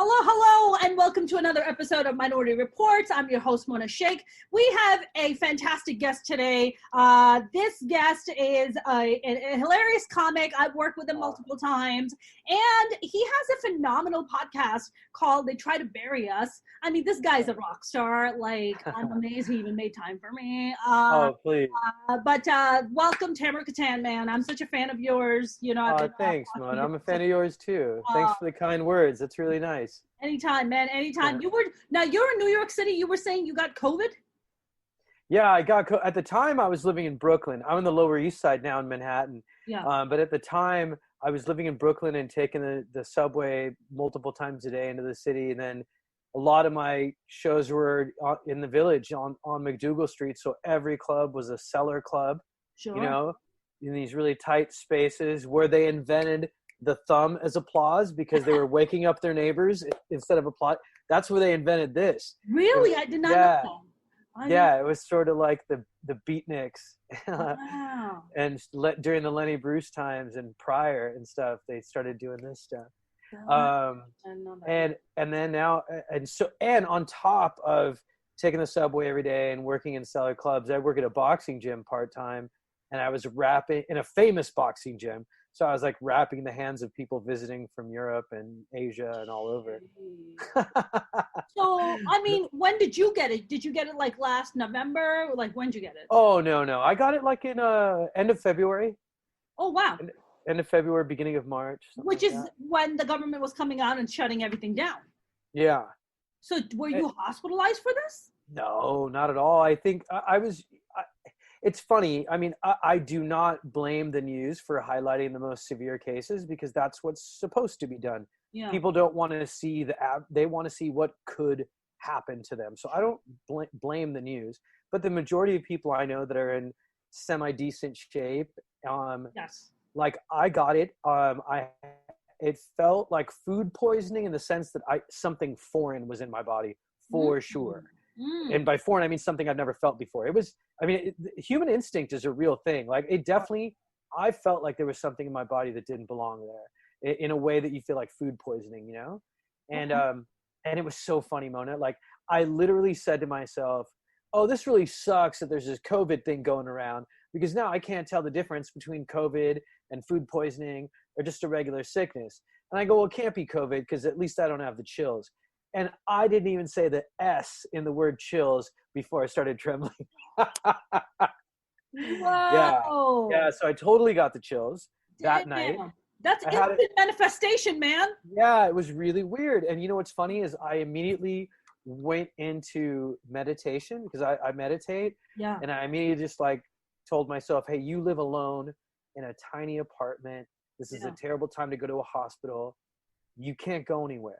Hello, hello, and welcome to another episode of Minority Reports. I'm your host, Mona Shaikh. We have a fantastic guest today. This guest is a hilarious comic. I've worked with him multiple times, and he has a phenomenal podcast called They Try to Bury Us. I mean, this guy's a rock star. Like, I'm amazed he even made time for me. Please. But welcome, Tamer, Kattan, man. I'm such a fan of yours. You know, Thanks, Mona. I'm a fan of yours, too. Thanks for the kind words. That's really nice. Anytime, man. Anytime. You're in New York City. You were saying you got COVID? Yeah, at the time I was living in Brooklyn. I'm on the Lower East Side now in Manhattan. Yeah. But at the time I was living in Brooklyn and taking the subway multiple times a day into the city. And then a lot of my shows were in the Village on McDougal Street. So every club was a cellar club, Sure. You know, in these really tight spaces where they invented the thumb as applause because they were waking up their neighbors instead of applause. That's where they invented this. Really? I did not know that. It was sort of like the beatniks. Wow. And during the Lenny Bruce times and prior and stuff, they started doing this stuff. I know that. And then now, and on top of taking the subway every day and working in cellar clubs, I work at a boxing gym part-time, and I was rapping in a famous boxing gym. So I was like rapping the hands of people visiting from Europe and Asia and all over. So, I mean, when did you get it? Did you get it like last November? Like, when did you get it? Oh, no. I got it like in end of February. Oh, wow. End of February, beginning of March. Which is when the government was coming out and shutting everything down. Yeah. So were you hospitalized for this? No, not at all. I think I was... It's funny. I mean, I do not blame the news for highlighting the most severe cases because that's what's supposed to be done. Yeah. People don't want to see they want to see what could happen to them. So I don't blame the news, but the majority of people I know that are in semi-decent shape, yes. Like I got it. It felt like food poisoning in the sense that something foreign was in my body for sure. And by foreign, I mean something I've never felt before. Human instinct is a real thing. Like it definitely, I felt like there was something in my body that didn't belong there in a way that you feel like food poisoning, you know? And it was so funny, Mona. Like I literally said to myself, oh, this really sucks that there's this COVID thing going around because now I can't tell the difference between COVID and food poisoning or just a regular sickness. And I go, well, it can't be COVID because at least I don't have the chills. And I didn't even say the S in the word chills before I started trembling. Wow. Yeah. So I totally got the chills that night. That's instant manifestation, man. Yeah, it was really weird. And you know what's funny is I immediately went into meditation because I meditate. Yeah. And I immediately just like told myself, hey, you live alone in a tiny apartment. This is a terrible time to go to a hospital. You can't go anywhere.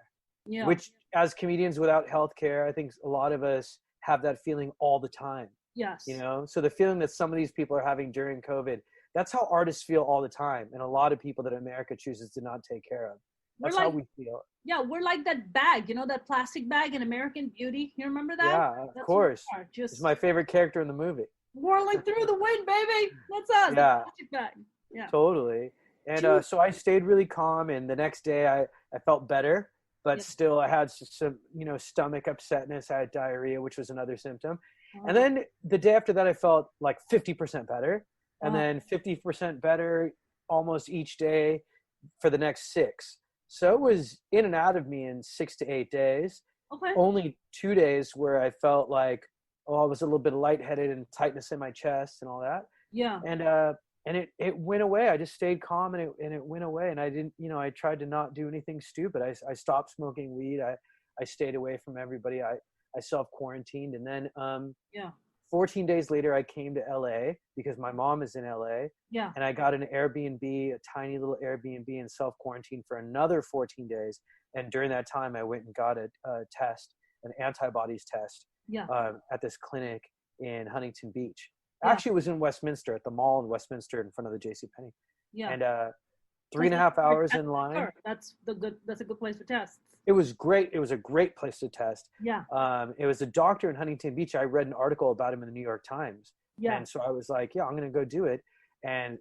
Yeah. Which, as comedians without healthcare, I think a lot of us have that feeling all the time. Yes. You know, so the feeling that some of these people are having during COVID, that's how artists feel all the time. And a lot of people that America chooses to not take care of. That's how we feel. Yeah, we're like that bag, you know, that plastic bag in American Beauty. You remember that? Yeah, of course. It's my favorite character in the movie. Whirling through the wind, baby. That's us. Yeah. Plastic bag. Yeah. Totally. And so I stayed really calm. And the next day I felt better. But still, I had some, stomach upsetness. I had diarrhea, which was another symptom. And then the day after that, I felt like 50% better. And then 50% better almost each day for the next 6. So it was in and out of me in 6 to 8 days. Okay. Only 2 days where I felt like, I was a little bit lightheaded and tightness in my chest and all that. Yeah. And it went away. I just stayed calm and it went away. And I didn't, I tried to not do anything stupid. I stopped smoking weed. I stayed away from everybody. I self-quarantined. And then 14 days later, I came to LA because my mom is in LA. Yeah. And I got an Airbnb, a tiny little Airbnb, and self-quarantined for another 14 days. And during that time, I went and got a test, an antibodies test at this clinic in Huntington Beach. Actually, it was in Westminster, at the mall in Westminster in front of the JCPenney. Yeah. And 3.5 hours in line. That's a good place for tests. It was great. It was a great place to test. Yeah. It was a doctor in Huntington Beach. I read an article about him in the New York Times. Yeah. And so I was like, I'm going to go do it. And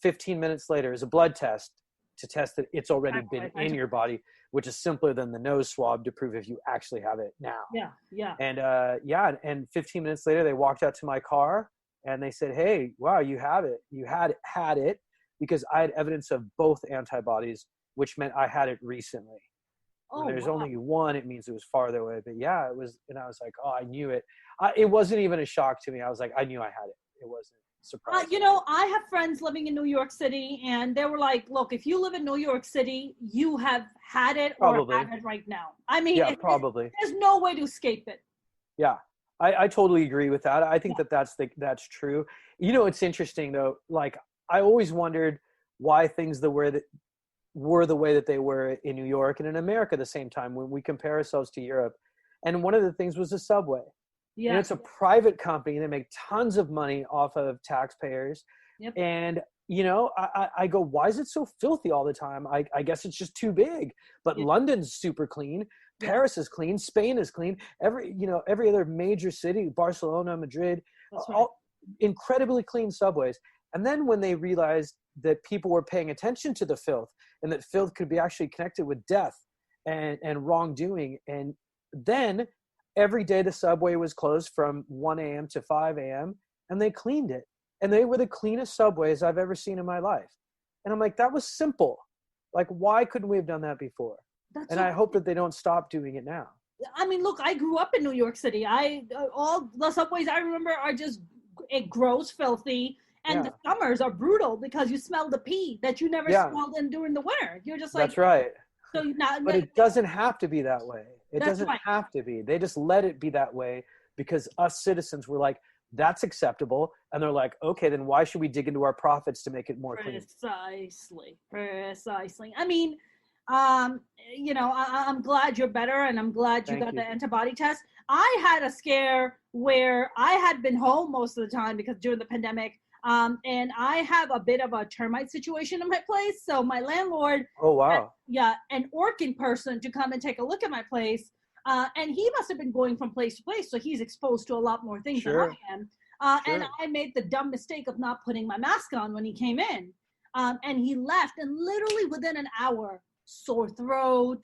15 minutes later is a blood test to test that it's already been in your body. which is simpler than the nose swab to prove if you actually have it now. Yeah. And 15 minutes later, they walked out to my car and they said, "Hey, wow, you have it. You had it," because I had evidence of both antibodies, which meant I had it recently. When there's only one, it means it was farther away. But yeah, it was, and I was like, oh, I knew it. It wasn't even a shock to me. I was like, I knew I had it. It wasn't surprising. I have friends living in New York City, and they were like, look, if you live in New York City, you have had it or have it right now. I mean, probably. There's no way to escape it. Yeah, I totally agree with that. I think that's true. You know, it's interesting though. Like, I always wondered why things were the way that they were in New York and in America at the same time when we compare ourselves to Europe. And one of the things was the subway. Yeah. And it's a private company. They make tons of money off of taxpayers. Yep. And, you know, I go, why is it so filthy all the time? I guess it's just too big. But London's super clean. Paris is clean. Spain is clean. Every other major city, Barcelona, Madrid, all incredibly clean subways. And then when they realized that people were paying attention to the filth and that filth could be actually connected with death and wrongdoing. And then every day the subway was closed from 1 a.m. to 5 a.m. and they cleaned it. And they were the cleanest subways I've ever seen in my life. And I'm like, that was simple. Like, why couldn't we have done that before? I hope that they don't stop doing it now. I mean, look, I grew up in New York City. All the subways I remember are just gross, filthy. And the summers are brutal because you smell the pee that you never smelled in during the winter. You're just like, that's right. So but it doesn't have to be that way. It doesn't have to be. They just let it be that way because us citizens were like, that's acceptable. And they're like, okay, then why should we dig into our profits to make it more clean? Precisely. I mean, you know, I'm glad you're better and I'm glad you got the antibody test. I had a scare where I had been home most of the time because during the pandemic, and I have a bit of a termite situation in my place. So my landlord, an Orkin person to come and take a look at my place. And he must have been going from place to place. So he's exposed to a lot more things than I am. And I made the dumb mistake of not putting my mask on when he came in. And he left, and literally within an hour, sore throat,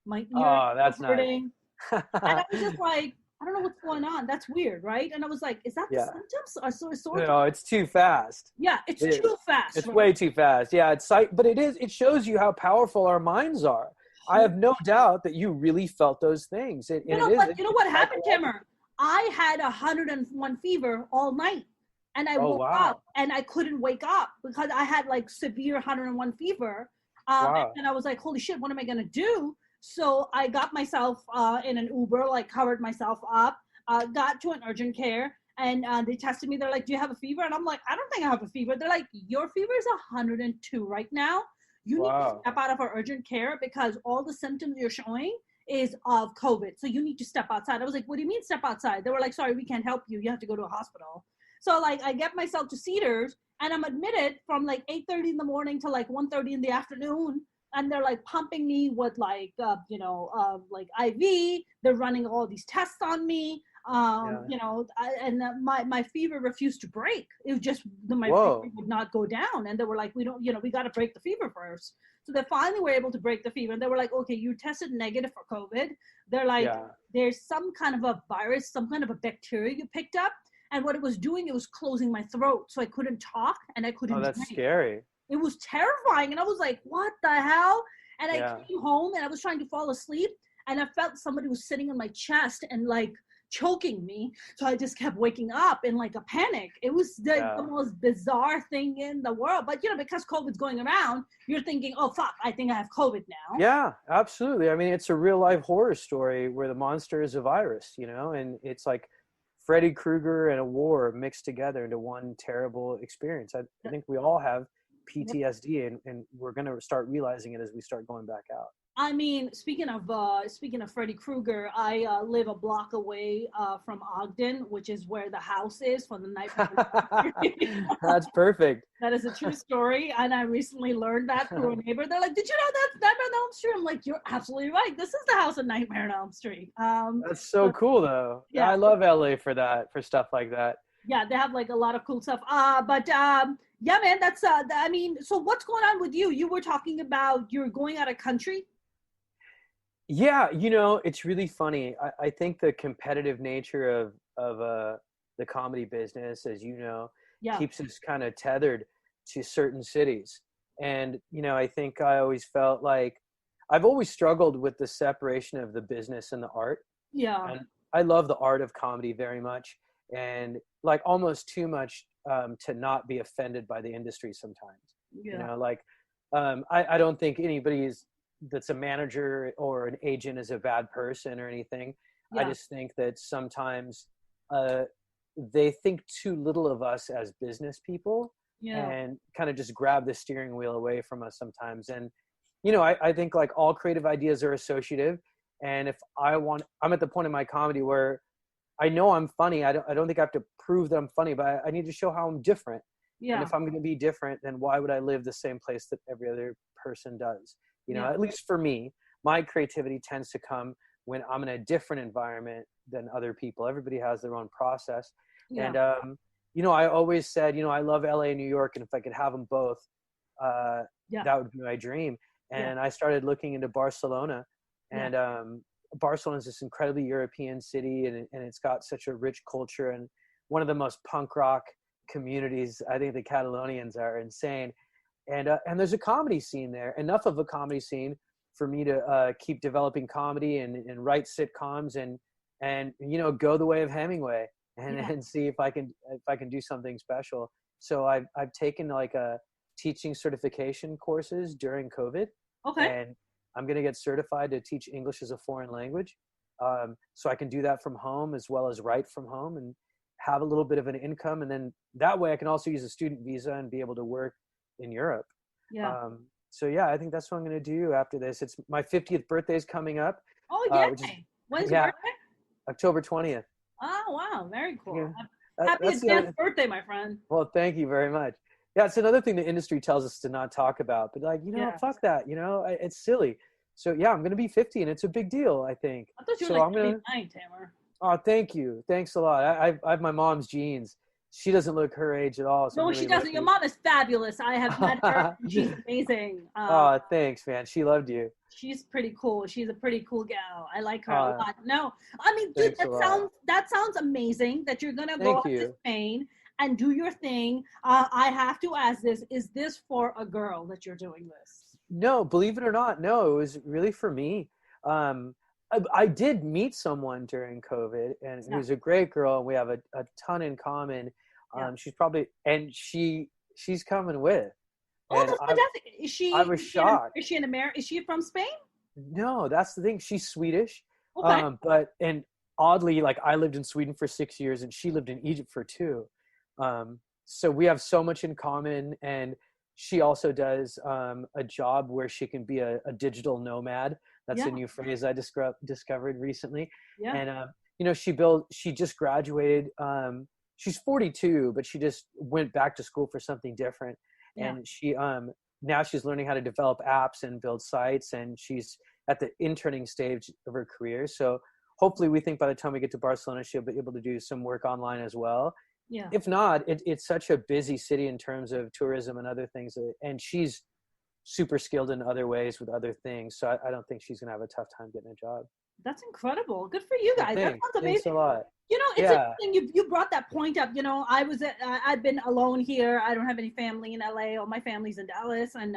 my ear that's hurting. Nice. And I was just like, I don't know what's going on. That's weird, right? And I was like, is that the symptoms? No, it's too fast. Yeah, it's too fast. It's way too fast. Yeah, but it shows you how powerful our minds are. I have no doubt that you really felt those things. You know what happened, Tamer? I had 101 fever all night. And I woke up and I couldn't wake up because I had like severe 101 fever. And I was like, holy shit, what am I going to do? So I got myself in an Uber, like covered myself up, got to an urgent care, and they tested me. They're like, do you have a fever? And I'm like, I don't think I have a fever. They're like, your fever is 102 right now. You need to step out of our urgent care because all the symptoms you're showing is of COVID. So you need to step outside. I was like, what do you mean step outside? They were like, sorry, we can't help you. You have to go to a hospital. So like I get myself to Cedars and I'm admitted from like 8:30 in the morning to like 1:30 in the afternoon. And they're like pumping me with like, like IV. They're running all these tests on me. My fever refused to break. It was just my fever would not go down. And they were like, we got to break the fever first. So they finally were able to break the fever. And they were like, okay, you tested negative for COVID. They're like, there's some kind of a virus, some kind of a bacteria you picked up. And what it was doing, it was closing my throat. So I couldn't talk and I couldn't drink. Scary. It was terrifying. And I was like, what the hell? And I came home and I was trying to fall asleep. And I felt somebody was sitting on my chest and like choking me. So I just kept waking up in like a panic. It was the most bizarre thing in the world. But, because COVID's going around, you're thinking, oh, fuck, I think I have COVID now. Yeah, absolutely. I mean, it's a real life horror story where the monster is a virus, and it's like Freddy Krueger and a war mixed together into one terrible experience. I think we all have PTSD, and we're going to start realizing it as we start going back out. I mean, speaking of Freddy Krueger, I live a block away from Ogden, which is where the house is for the Nightmare. That's perfect. That is a true story, and I recently learned that through a neighbor. They're like, "Did you know that's Nightmare on Elm Street?" I'm like, "You're absolutely right. This is the house of Nightmare on Elm Street." That's so cool, though. Yeah, I love LA for stuff like that. Yeah, they have like a lot of cool stuff. Yeah, man, that's so what's going on with you? You were talking about you're going out of country. Yeah, it's really funny. I think the competitive nature of the comedy business, as you know, Yeah. keeps us kind of tethered to certain cities. And I think I always felt like I've always struggled with the separation of the business and the art. Yeah. And I love the art of comedy very much, and like almost too much to not be offended by the industry sometimes. Yeah. Like I don't think that's a manager or an agent is a bad person or anything. I Yeah. just think that sometimes uh, they think too little of us as business people Yeah. and kind of just grab the steering wheel away from us sometimes. And I think like all creative ideas are associative. And if I'm at the point in my comedy where I know I'm funny. I don't think I have to prove that I'm funny, but I need to show how I'm different. And Yeah. if I'm going to be different, then why would I live the same place that every other person does? Yeah. At least for me, my creativity tends to come when I'm in a different environment than other people. Everybody has their own process. Yeah. And, I always said, I love LA and New York. And if I could have them both, Yeah. that would be my dream. Yeah. And I started looking into Barcelona, Yeah. and Barcelona is this incredibly European city, and it's got such a rich culture and one of the most punk rock communities. I think the Catalonians are insane, and there's a comedy scene there, enough of a comedy scene for me to keep developing comedy and write sitcoms and go the way of Hemingway and Yeah. and see if I can do something special. So I've taken like a teaching certification courses during COVID, Okay. and I'm going to get certified to teach English as a foreign language. So I can do that from home as well as write from home and have a little bit of an income. And then that way I can also use a student visa and be able to work in Europe. Yeah. So yeah, I think that's what I'm going to do after this. It's my 50th birthday is coming up, Oh, yeah. which is, When's your yeah, birthday? October 20th. Oh, wow. Very cool. Yeah, Happy that's the advanced other, birthday, my friend. well, thank you very much. Yeah, it's another thing the industry tells us to not talk about, but like, Yeah. fuck that, it's silly. So yeah, I'm going to be 50 and it's a big deal, I think. I thought you were So like I'm going to, 39, Tamer. oh, thank you. Thanks a lot. I have my mom's genes. She doesn't look her age at all. So I'm No, she really doesn't. Your mom is fabulous. I have met her. And she's amazing. Oh, thanks, man. She loved you. She's pretty cool. She's a pretty cool gal. I like her a Uh, lot. No, I mean, dude, Thanks a lot. that sounds amazing. That you're gonna go Thank out to you. Spain and do your thing. I have to ask this: is this for a girl that you're doing this? No, believe it or not, no, it was really for me. I did meet someone during COVID, and Yeah. who's a great girl, and we have a ton in common. Yeah. She's coming with, Oh, and that's fantastic. I was shocked. Is she in America? Is she from Spain? No, that's the thing. She's Swedish, Okay. and oddly, like I lived in Sweden for 6 years, and she lived in Egypt for 2. So we have so much in common, and she also does a job where she can be a digital nomad. That's Yeah. a new phrase I discovered recently. Yeah. And she just graduated. She's 42, but she just went back to school for something different. Yeah. And she now she's learning how to develop apps and build sites, and she's at the interning stage of her career. So hopefully we think by the time we get to Barcelona, she'll be able to do some work online as well. Yeah. If not, it's such a busy city in terms of tourism and other things. And she's super skilled in other ways with other things. So I don't think she's going to have a tough time getting a job. That's incredible. Good for you guys. That sounds Thanks amazing. a lot. It's interesting. You brought that point up. I've been alone here. I don't have any family in LA. All my family's in Dallas, and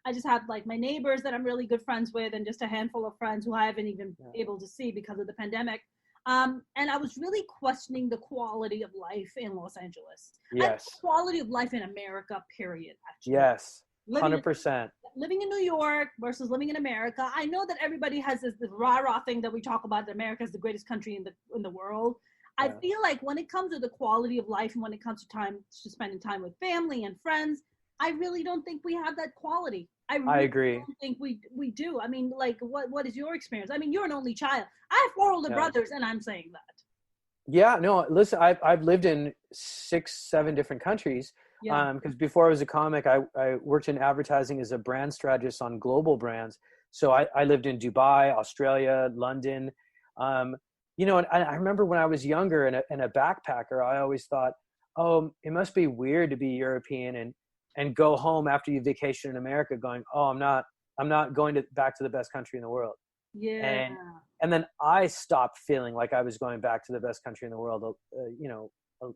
I just have like my neighbors that I'm really good friends with, and just a handful of friends who I haven't even able to see because of the pandemic. And I was really questioning the quality of life in Los Angeles. Yes. And the quality of life in America, period. Actually. Yes. Living 100%. Living in New York versus living in America. I know that everybody has this rah-rah thing that we talk about, that America is the greatest country in the world. Yeah. I feel like when it comes to the quality of life and when it comes to spending time with family and friends, I really don't think we have that quality. I agree. don't think we do. I mean, like, what is your experience? I mean, you're an only child. I have 4 older brothers, and I'm saying that. Yeah, no, listen, I've lived in 6-7 different countries. Yeah. Because before I was a comic, I worked in advertising as a brand strategist on global brands. So I lived in Dubai, Australia, London. And I remember when I was younger and a backpacker, I always thought, oh, it must be weird to be European and go home after you vacation in America going, oh, I'm not going back to the best country in the world. Yeah. And then I stopped feeling like I was going back to the best country in the world, uh,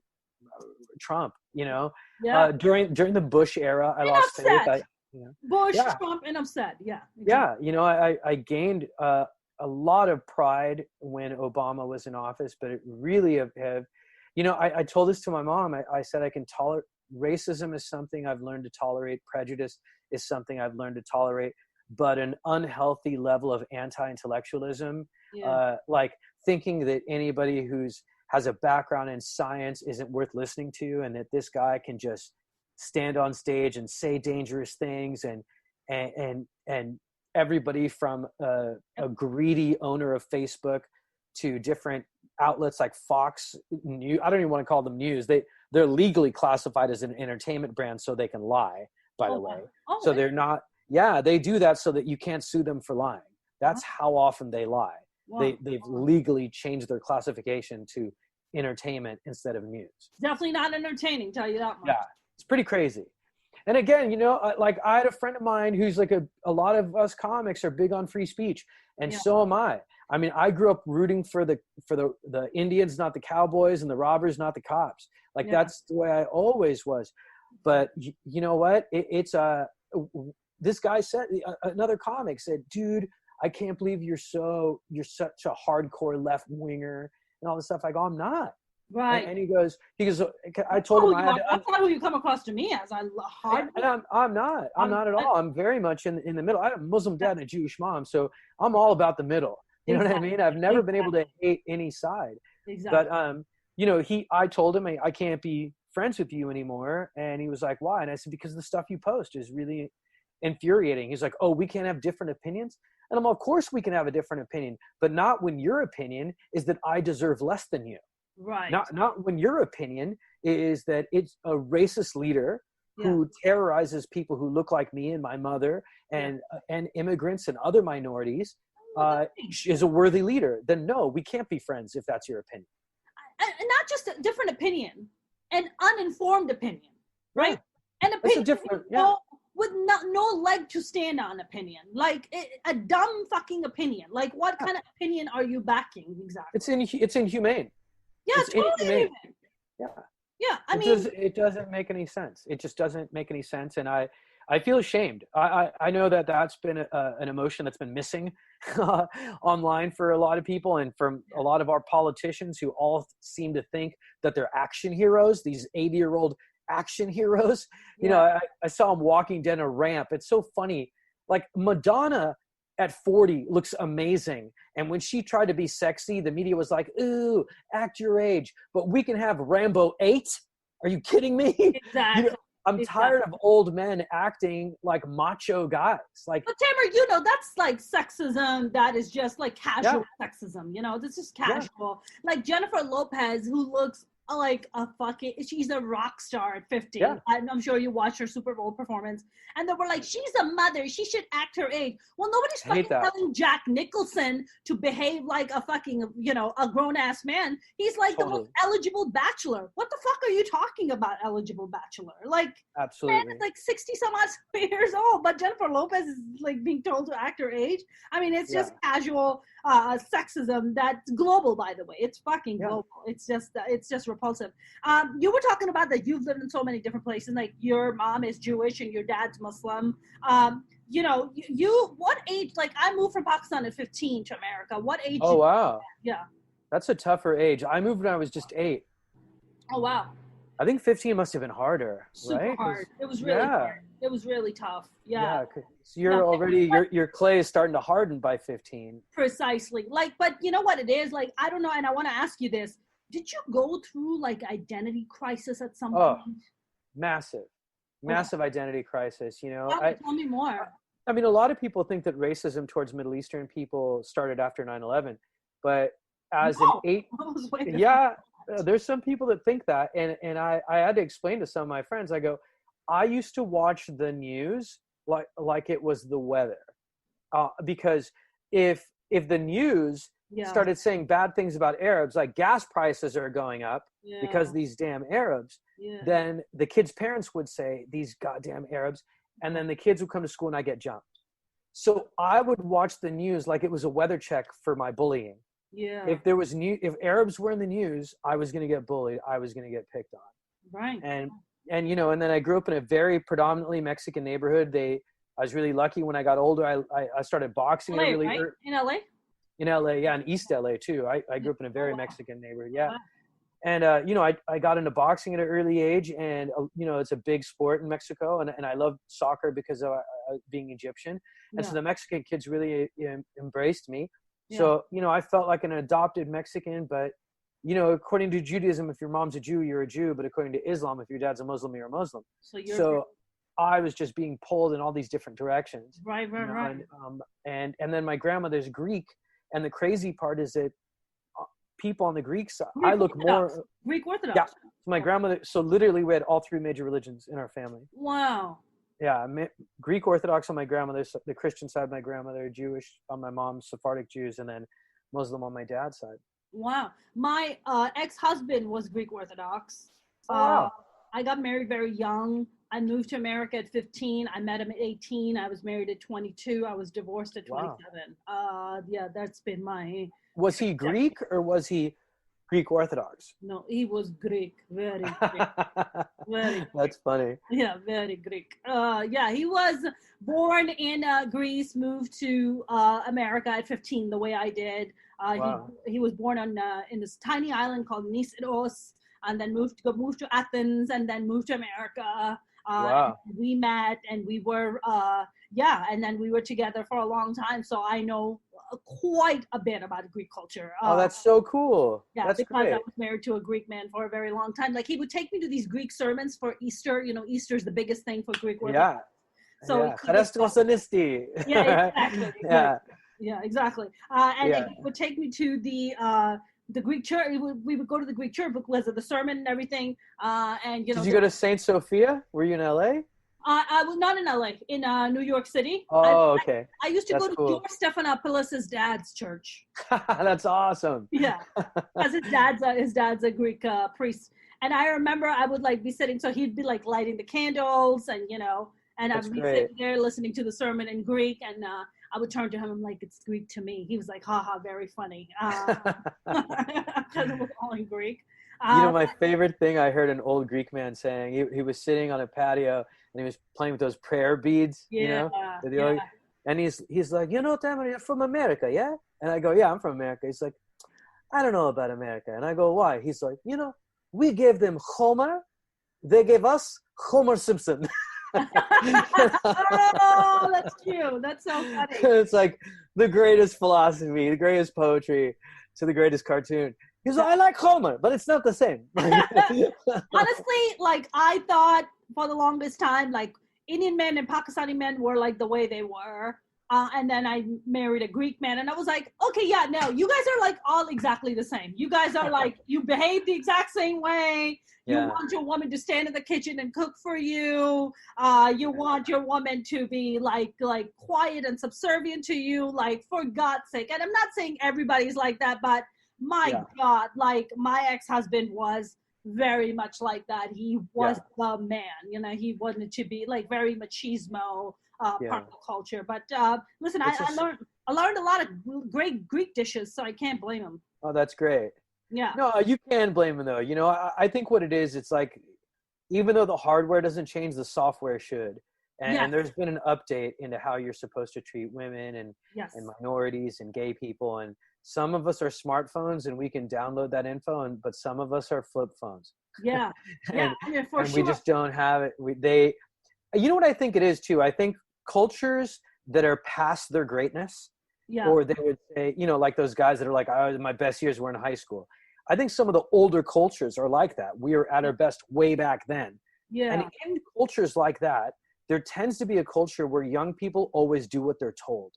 Trump, Yeah. during the Bush era, I And lost faith. upset. Bush, Yeah, Trump, and upset. Yeah. Exactly. yeah. I gained a lot of pride when Obama was in office, but it really have I told this to my mom. I said I can tolerate racism is something I've learned to tolerate. Prejudice is something I've learned to tolerate. But an unhealthy level of anti-intellectualism, like thinking that anybody has a background in science isn't worth listening to, and that this guy can just stand on stage and say dangerous things, and everybody from a greedy owner of Facebook to different outlets like Fox News. I don't even want to call them news. They're legally classified as an entertainment brand, so they can lie, by the way. Oh, so they're not. Yeah, they do that so that you can't sue them for lying. That's how often they lie. They've legally changed their classification to entertainment instead of news. Definitely not entertaining, tell you that much. Yeah, it's pretty crazy. And again, like I had a friend of mine who's like a lot of us comics are big on free speech, and so am I. I mean, I grew up rooting for the Indians, not the cowboys, and the robbers, not the cops. Like that's the way I always was. But you know what? This guy said, another comic said, dude, I can't believe you're such a hardcore left winger and all this stuff. I go, I'm not. Right. And he goes, I told him that's not who you come across to me as. I'm not at all. I'm very much in the middle. I have a Muslim dad and a Jewish mom, so I'm all about the middle. You know what I mean? I've never been able to hate any side. Exactly. But I told him I can't be friends with you anymore, and he was like, why? And I said, because the stuff you post is really infuriating. He's like, oh, we can't have different opinions? And I'm, of course we can have a different opinion, but not when your opinion is that I deserve less than you. Right. Not when your opinion is that it's a racist leader who terrorizes people who look like me and my mother and immigrants and other minorities is a worthy leader. Then no, we can't be friends if that's your opinion. And not just a different opinion, an uninformed opinion, right? An opinion with no leg to stand on opinion, like a dumb fucking opinion. Like what kind of opinion are you backing exactly? It's inhumane. Yeah, it's totally inhumane. Yeah. I mean, it doesn't make any sense. It just doesn't make any sense, and I feel ashamed. I know that's been an emotion that's been missing online for a lot of people, and from a lot of our politicians who all seem to think that they're action heroes. These 80-year-old action heroes. I saw him walking down a ramp. It's so funny. Like Madonna at 40 looks amazing, and when she tried to be sexy, the media was like, ooh, act your age. But we can have Rambo 8. Are you kidding me? Exactly. I'm tired of old men acting like macho guys. Like, but Tamer, that's like sexism. That is just like casual sexism. This is casual. Like Jennifer Lopez, who looks like she's a rock star at 50. Yeah. I'm sure you watched her Super Bowl performance, and they were like, she's a mother, she should act her age. Well, nobody's fucking telling Jack Nicholson to behave like a fucking a grown-ass man. He's like the most eligible bachelor. What the fuck are you talking about, eligible bachelor? Like, absolutely, man is like 60 some odd years old, but Jennifer Lopez is like being told to act her age. I mean, it's just casual sexism that's global, by the way. It's fucking global. It's just repulsive. You were talking about that you've lived in so many different places, like your mom is Jewish and your dad's Muslim. You what age? Like, I moved from Pakistan at 15 to America. What age? Oh wow. Yeah. That's a tougher age. I moved when I was just 8. Oh wow. I think 15 must have been harder. Super hard. It was really hard. It was really tough. Yeah. So you're already your clay is starting to harden by 15. Precisely. Like, but you know what it is? Like, I don't know, and I want to ask you this. Did you go through like identity crisis at some point? Massive identity crisis. Tell me more. I mean, a lot of people think that racism towards Middle Eastern people started after 9/11, but as there's some people that think that, and I had to explain to some of my friends. I go, I used to watch the news like it was the weather, because if the news started saying bad things about Arabs, like gas prices are going up because of these damn Arabs, then the kids' parents would say, these goddamn Arabs, and then the kids would come to school and I get jumped. So I would watch the news like it was a weather check for my bullying. Yeah. If Arabs were in the news, I was going to get bullied. I was going to get picked on. Right. And then I grew up in a very predominantly Mexican neighborhood. I was really lucky when I got older. I started boxing LA, really right? In LA? In LA, yeah, in East LA too. I grew up in a very Mexican neighborhood, yeah. Wow. And I got into boxing at an early age, and it's a big sport in Mexico, and I love soccer because of being Egyptian, and so the Mexican kids really embraced me. So I felt like an adopted Mexican, but according to Judaism, if your mom's a Jew, you're a Jew, but according to Islam, if your dad's a Muslim, you're a Muslim. So I was just being pulled in all these different directions. Right. And then my grandmother's Greek, and the crazy part is that people on the Greek side, I look more Greek Orthodox. Yeah. So my grandmother. So literally, we had all three major religions in our family. Wow. Yeah, Greek Orthodox on my grandmother's, the Christian side of my grandmother, Jewish on my mom's, Sephardic Jews, and then Muslim on my dad's side. Wow. My ex-husband was Greek Orthodox. Wow. I got married very young. I moved to America at 15. I met him at 18. I was married at 22. I was divorced at 27. Wow. That's been my... Was he Greek or was he Greek Orthodox? No, he was Greek. Very Greek. Very Greek. That's funny. Yeah, very Greek. He was born in Greece, moved to America at 15, the way I did. Wow. He was born in this tiny island called Nisos, and then moved to Athens, and then moved to America. Wow. We met, and we were and then we were together for a long time. So I know quite a bit about Greek culture. That's so cool. Yeah, that's because great. I was married to a Greek man for a very long time. Like, he would take me to these Greek sermons for Easter. Easter is the biggest thing for Greek Orthodox. Yeah. So exactly. Yeah, exactly. And he would take me to the Greek church. We would go to the Greek church because of the sermon and everything. Did you go to Saint Sophia? Were you in LA? I was not in LA, in New York City. Oh, okay. I used to go to George Stephanopoulos' dad's church. That's awesome. Yeah, because his dad's a Greek priest. And I remember I would be sitting, so he'd be lighting the candles, and I would be sitting there listening to the sermon in Greek, and I would turn to him. I'm like, it's Greek to me. He was like, haha, very funny. Because it was all in Greek. My favorite thing I heard an old Greek man saying, he was sitting on a patio and he was playing with those prayer beads, and he's like, Tamer, you're from America, yeah? And I go, yeah, I'm from America. He's like, I don't know about America. And I go, why? He's like, we gave them Homer, they gave us Homer Simpson. Oh, that's cute. That's so funny. It's like the greatest philosophy, the greatest poetry to the greatest cartoon. He's like, I like Homer, but it's not the same. Honestly, I thought for the longest time, Indian men and Pakistani men were the way they were. And then I married a Greek man, and I was like, okay, yeah, no, you guys are all exactly the same. You guys are you behave the exact same way. You want your woman to stand in the kitchen and cook for you. You want your woman to be quiet and subservient to you, for God's sake. And I'm not saying everybody's like that, but my God, my ex-husband was very much like that. He was the man, he wanted to be very machismo. Part of the culture, but listen, I learned a lot of great Greek dishes, so I can't blame him. Oh, that's great. Yeah. No, you can blame him though. I think what it is, it's even though the hardware doesn't change, the software should. And there's been an update into how you're supposed to treat women and minorities and gay people. And some of us are smartphones and we can download that info, but some of us are flip phones. Yeah. and we just don't have it. You know what I think it is too? I think cultures that are past their greatness, or they would say, like those guys that are my best years were in high school. I think some of the older cultures are like that. We were at our best way back then. Yeah. And in cultures like that, there tends to be a culture where young people always do what they're told.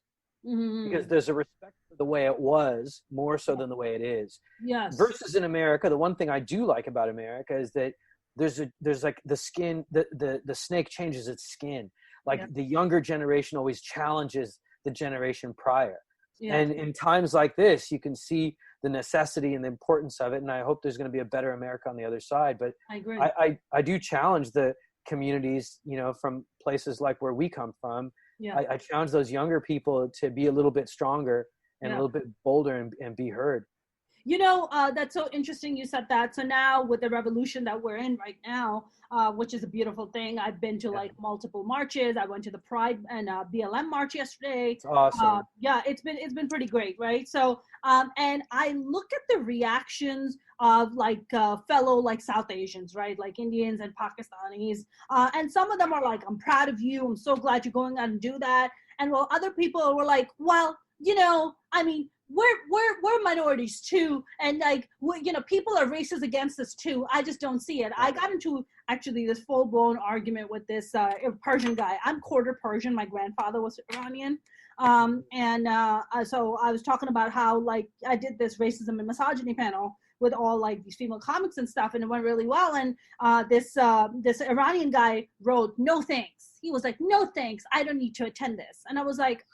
Mm-hmm. Because there's a respect for the way it was more so than the way it is. Yes. Versus in America, the one thing I do like about America is that there's the skin, the snake changes its skin. The younger generation always challenges the generation prior. Yeah. And in times like this, you can see the necessity and the importance of it. And I hope there's going to be a better America on the other side. But I agree. I do challenge the communities, from places like where we come from, Yeah. I challenge those younger people to be a little bit stronger and a little bit bolder and be heard. You know, that's so interesting you said that. So now with the revolution that we're in right now, which is a beautiful thing. I've been to like multiple marches. I went to the Pride and BLM march yesterday. It's awesome. Yeah, it's been pretty great, right? So, and I look at the reactions of like fellow like South Asians, right? Like Indians and Pakistanis. And some of them are like, I'm proud of you. I'm so glad you're going out and do that. And while other people were like, well, you know, I mean, we're minorities too, and like you know, people are racist against us too. I just don't see it. I got into actually this full blown argument with this Persian guy. I'm quarter Persian. My grandfather was Iranian, and so I was talking about how like I did this racism and misogyny panel with all like these female comics and stuff, and it went really well. And this Iranian guy wrote, "No thanks." He was like, "No thanks, I don't need to attend this." And I was like,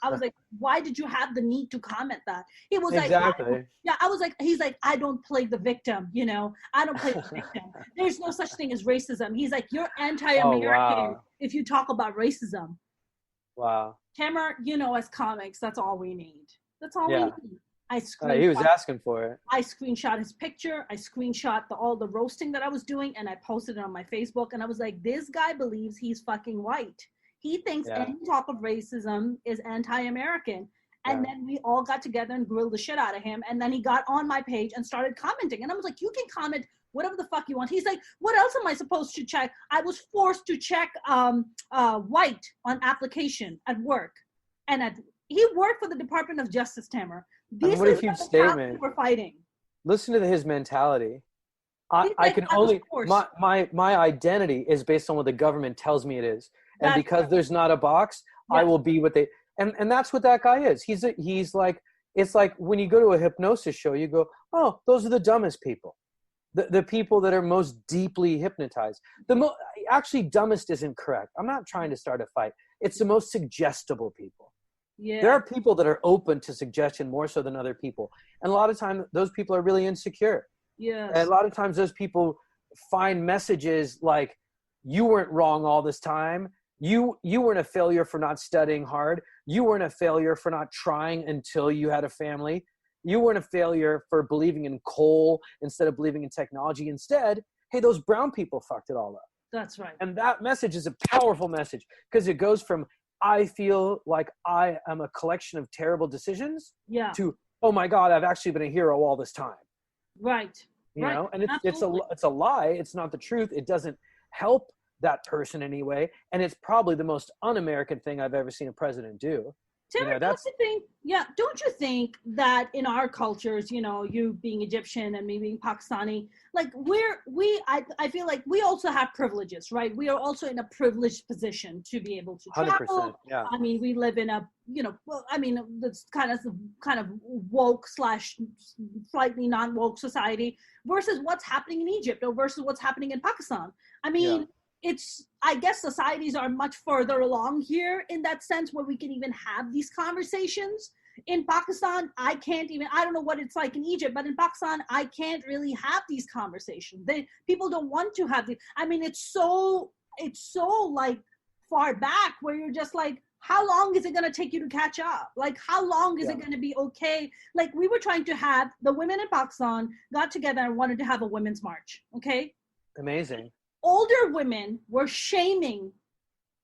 why did you have the need to comment that? He was exactly. like, yeah, I was like, he's like, I don't play the victim, you know, I don't play the victim. There's no such thing as racism. He's like, you're anti-American if you talk about racism. Wow. Tamer, you know, as comics, that's all we need. That's all we need. He was asking for it. I screenshot his picture. I screenshot all the roasting that I was doing, and I posted it on my Facebook. And I was like, this guy believes he's fucking white. He thinks any talk of racism is anti-American. And then we all got together and grilled the shit out of him. And then he got on my page and started commenting. And I was like, you can comment whatever the fuck you want. He's like, what else am I supposed to check? I was forced to check white on application at work. And he worked for the Department of Justice, Tamer. What a huge statement. We're fighting. Listen to his mentality. I can only my identity is based on what the government tells me it is, and because there's not a box, I will be what they and that's what that guy is. He's like, it's like when you go to a hypnosis show, you go, oh, those are the dumbest people, the people that are most deeply hypnotized. Actually, dumbest isn't correct. I'm not trying to start a fight. It's the most suggestible people. Yeah. There are people that are open to suggestion more so than other people. And a lot of times those people are really insecure. Yeah. And a lot of times those people find messages like, you weren't wrong all this time. You weren't a failure for not studying hard. You weren't a failure for not trying until you had a family. You weren't a failure for believing in coal instead of believing in technology. Instead, hey, those brown people fucked it all up. That's right. And that message is a powerful message because it goes from, I feel like I am a collection of terrible decisions to, oh my God, I've actually been a hero all this time. Right. You know, and it's a lie. It's not the truth. It doesn't help that person anyway. And it's probably the most un-American thing I've ever seen a president do. Tamer, don't you think that in our cultures, you know, you being Egyptian and me being Pakistani, like I feel like we also have privileges, right? We are also in a privileged position to be able to travel. Yeah. I mean, we live in a, you know, well, I mean, that's kind of woke / slightly non-woke society versus what's happening in Egypt or versus what's happening in Pakistan. I mean, I guess societies are much further along here in that sense where we can even have these conversations. In Pakistan, I don't know what it's like in Egypt, but in Pakistan, I can't really have these conversations. People don't want to have these. I mean, it's so like far back where you're just like, how long is it going to take you to catch up? Like, how long is it going to be okay? Like, we were trying to have, the women in Pakistan got together and wanted to have a women's march, okay? Amazing. Older women were shaming,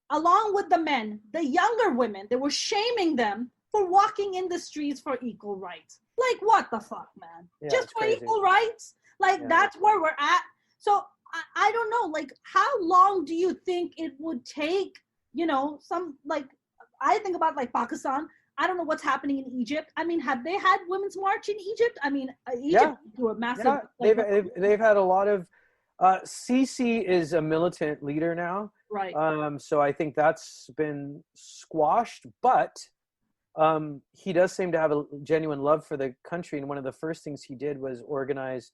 along with the men, the younger women, they were shaming them for walking in the streets for equal rights. Like, what the fuck, man? Yeah, just for equal rights? Like, that's where we're at. So, I don't know, like, how long do you think it would take, you know, I think about, like, Pakistan. I don't know what's happening in Egypt. I mean, have they had women's march in Egypt? I mean, Egypt to a massive... Yeah, they've had a lot of... Sisi is a militant leader now. Right. So I think that's been squashed, but he does seem to have a genuine love for the country. And one of the first things he did was organize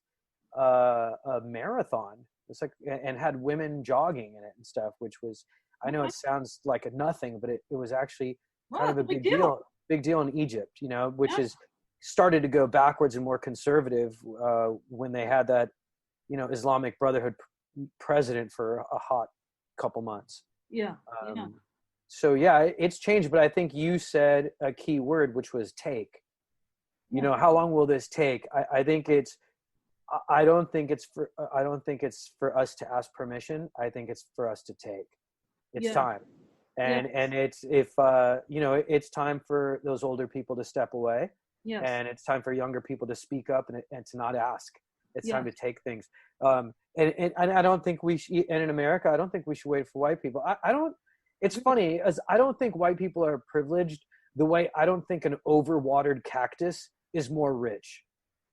a marathon. It's like, and had women jogging in it and stuff, which was, I know it sounds like a nothing, but it was actually kind of a big deal. Big deal in Egypt, you know, which is started to go backwards and more conservative when they had that, you know, Islamic Brotherhood president for a hot couple months. So yeah, it's changed, but I think you said a key word, which was take. You know, how long will this take? I think I don't think it's for us to ask permission. I think it's for us to take. It's time. And it's it's time for those older people to step away. Yes. And it's time for younger people to speak up and to not ask. It's time to take things. And I don't think and in America, I don't think we should wait for white people. It's funny, as I don't think white people are privileged the way I don't think an overwatered cactus is more rich.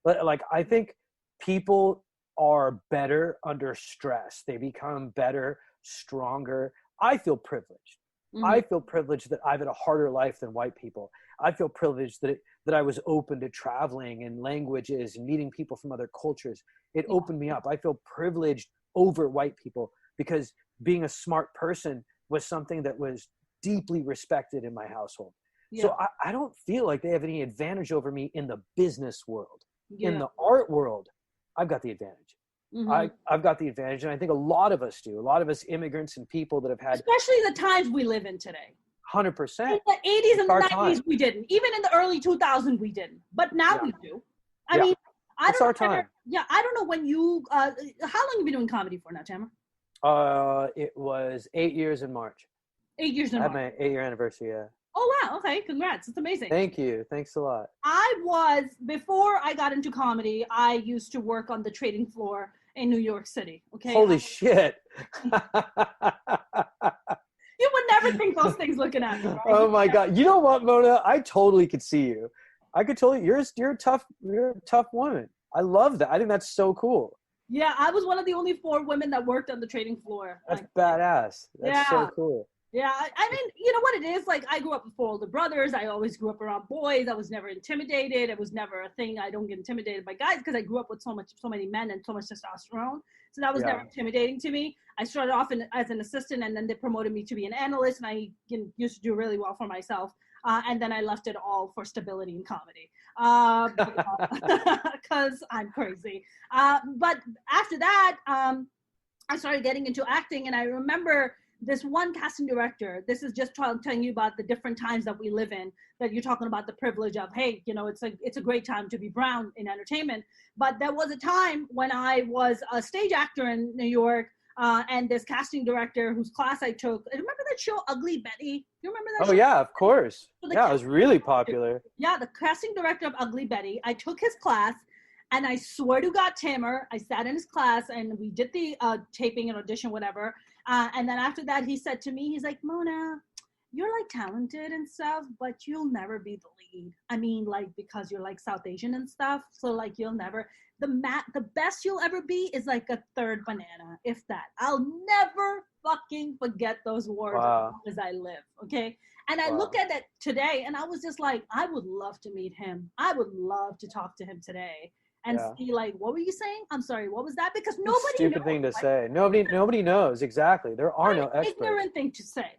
But like, I think people are better under stress. They become better, stronger. I feel privileged. Mm-hmm. I feel privileged that I've had a harder life than white people. I feel privileged that I was open to traveling and languages and meeting people from other cultures. It opened me up. I feel privileged over white people because being a smart person was something that was deeply respected in my household. Yeah. So I don't feel like they have any advantage over me in the business world. Yeah. In the art world, I've got the advantage. Mm-hmm. I've got the advantage, and I think a lot of us do. A lot of us immigrants and people that have had... Especially the times we live in today. 100%. In the 80s and the 90s, we didn't. Even in the early 2000s, we didn't. But now we do. I mean, it's our time. I don't know when you... how long have you been doing comedy for now, Tamer? It was 8 years in March. 8 years in March. I had my 8-year anniversary, yeah. Oh, wow. Okay. Congrats. It's amazing. Thank you. Thanks a lot. Before I got into comedy, I used to work on the trading floor in New York City. Okay. Holy shit. You would never think those things looking at me, right? Oh my God. You know what, Mona? I totally could see you. I could totally, you're a tough woman. I love that. I think that's so cool. Yeah. I was one of the only 4 women that worked on the trading floor. That's badass. That's so cool. Yeah, I mean, you know what it is? Like, I grew up with 4 older brothers. I always grew up around boys. I was never intimidated. It was never a thing. I don't get intimidated by guys because I grew up with so many men and so much testosterone. So that was never intimidating to me. I started off as an assistant, and then they promoted me to be an analyst, and I used to do really well for myself. And then I left it all for stability in comedy because I'm crazy. But after that, I started getting into acting, and I remember this one casting director. This is just telling you about the different times that we live in, that you're talking about the privilege of, hey, you know, it's a great time to be brown in entertainment. But there was a time when I was a stage actor in New York, and this casting director whose class I took, remember that show Ugly Betty? You remember that show? Oh yeah, of course. So it was really popular. Yeah, the casting director of Ugly Betty, I took his class, and I swear to God, Tamer, I sat in his class and we did the taping and audition, whatever. And then after that, he said to me, he's like, Mona, you're like talented and stuff, but you'll never be the lead. I mean, like, because you're like South Asian and stuff. So like, you'll never, the best you'll ever be is like a third banana, if that. I'll never fucking forget those words as long as I live. Okay. And I look at it today and I was just like, I would love to meet him. I would love to talk to him today. And see, like, what were you saying? I'm sorry, what was that? Because nobody knows. Stupid thing to say. Nobody knows, exactly. There are no experts. Ignorant thing to say.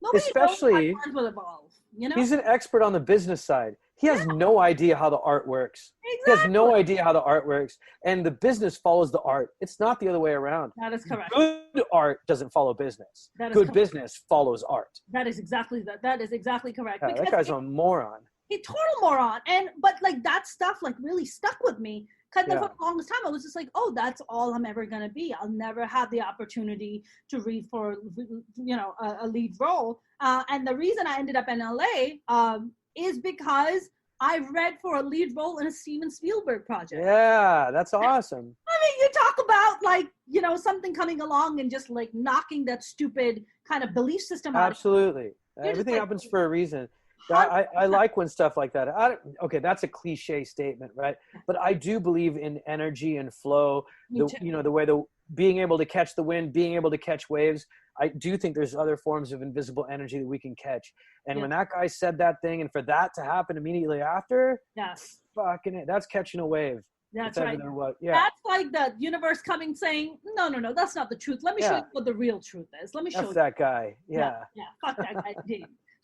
Nobody Especially, knows how will evolve, you know? He's an expert on the business side. He has no idea how the art works. Exactly. He has no idea how the art works. And the business follows the art. It's not the other way around. That is correct. Good art doesn't follow business. Good business follows art. That is exactly that is exactly correct. Yeah, that guy's a moron. A total moron. But like that stuff like really stuck with me because for the longest time I was just like, oh, that's all I'm ever gonna be. I'll never have the opportunity to read for a lead role. And the reason I ended up in LA is because I read for a lead role in a Steven Spielberg project. Yeah, that's awesome. I mean, you talk about like, something coming along and just like knocking that stupid kind of belief system out. Absolutely. Everything happens for a reason. I like when stuff like that. Okay, that's a cliche statement, right? But I do believe in energy and flow. The way being able to catch the wind, being able to catch waves. I do think there's other forms of invisible energy that we can catch. And when that guy said that thing, and for that to happen immediately after, that's catching a wave. That's right. That's like the universe coming saying, no, that's not the truth. Let me show you what the real truth is. Let me show you. That guy. Yeah, fuck that guy.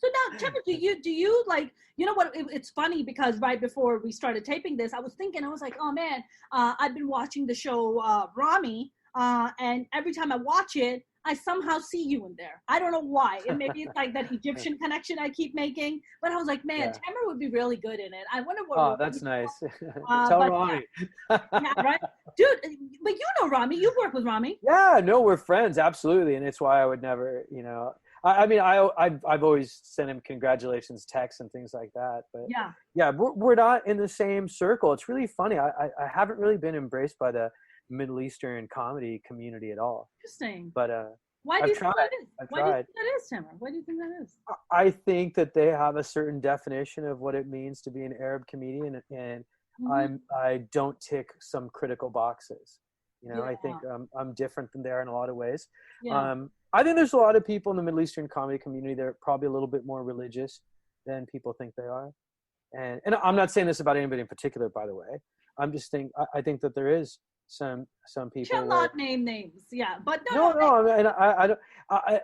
So now, Tamer, do you like, you know what, it's funny because right before we started taping this, I was like, oh man, I've been watching the show Rami, and every time I watch it, I somehow see you in there. I don't know why. And maybe it's like that Egyptian connection I keep making. But I was like, man, Tamer would be really good in it. I wonder what. Oh, that's nice. Tell Rami. Yeah, right, dude. But you know Rami. You work with Rami. Yeah, no, we're friends, absolutely, and it's why I would never, I mean, I've always sent him congratulations texts and things like that. But yeah, we're not in the same circle. It's really funny. I haven't really been embraced by the Middle Eastern comedy community at all. Interesting. But why do you think that is? Why do you think that is, Tamer? Why do you think that is? I think that they have a certain definition of what it means to be an Arab comedian, and I don't tick some critical boxes. I think I'm different than they are in a lot of ways. Yeah. I think there's a lot of people in the Middle Eastern comedy community that are probably a little bit more religious than people think they are. And I'm not saying this about anybody in particular, by the way. I think that there is some people. Shall not name names, yeah, but no. I don't.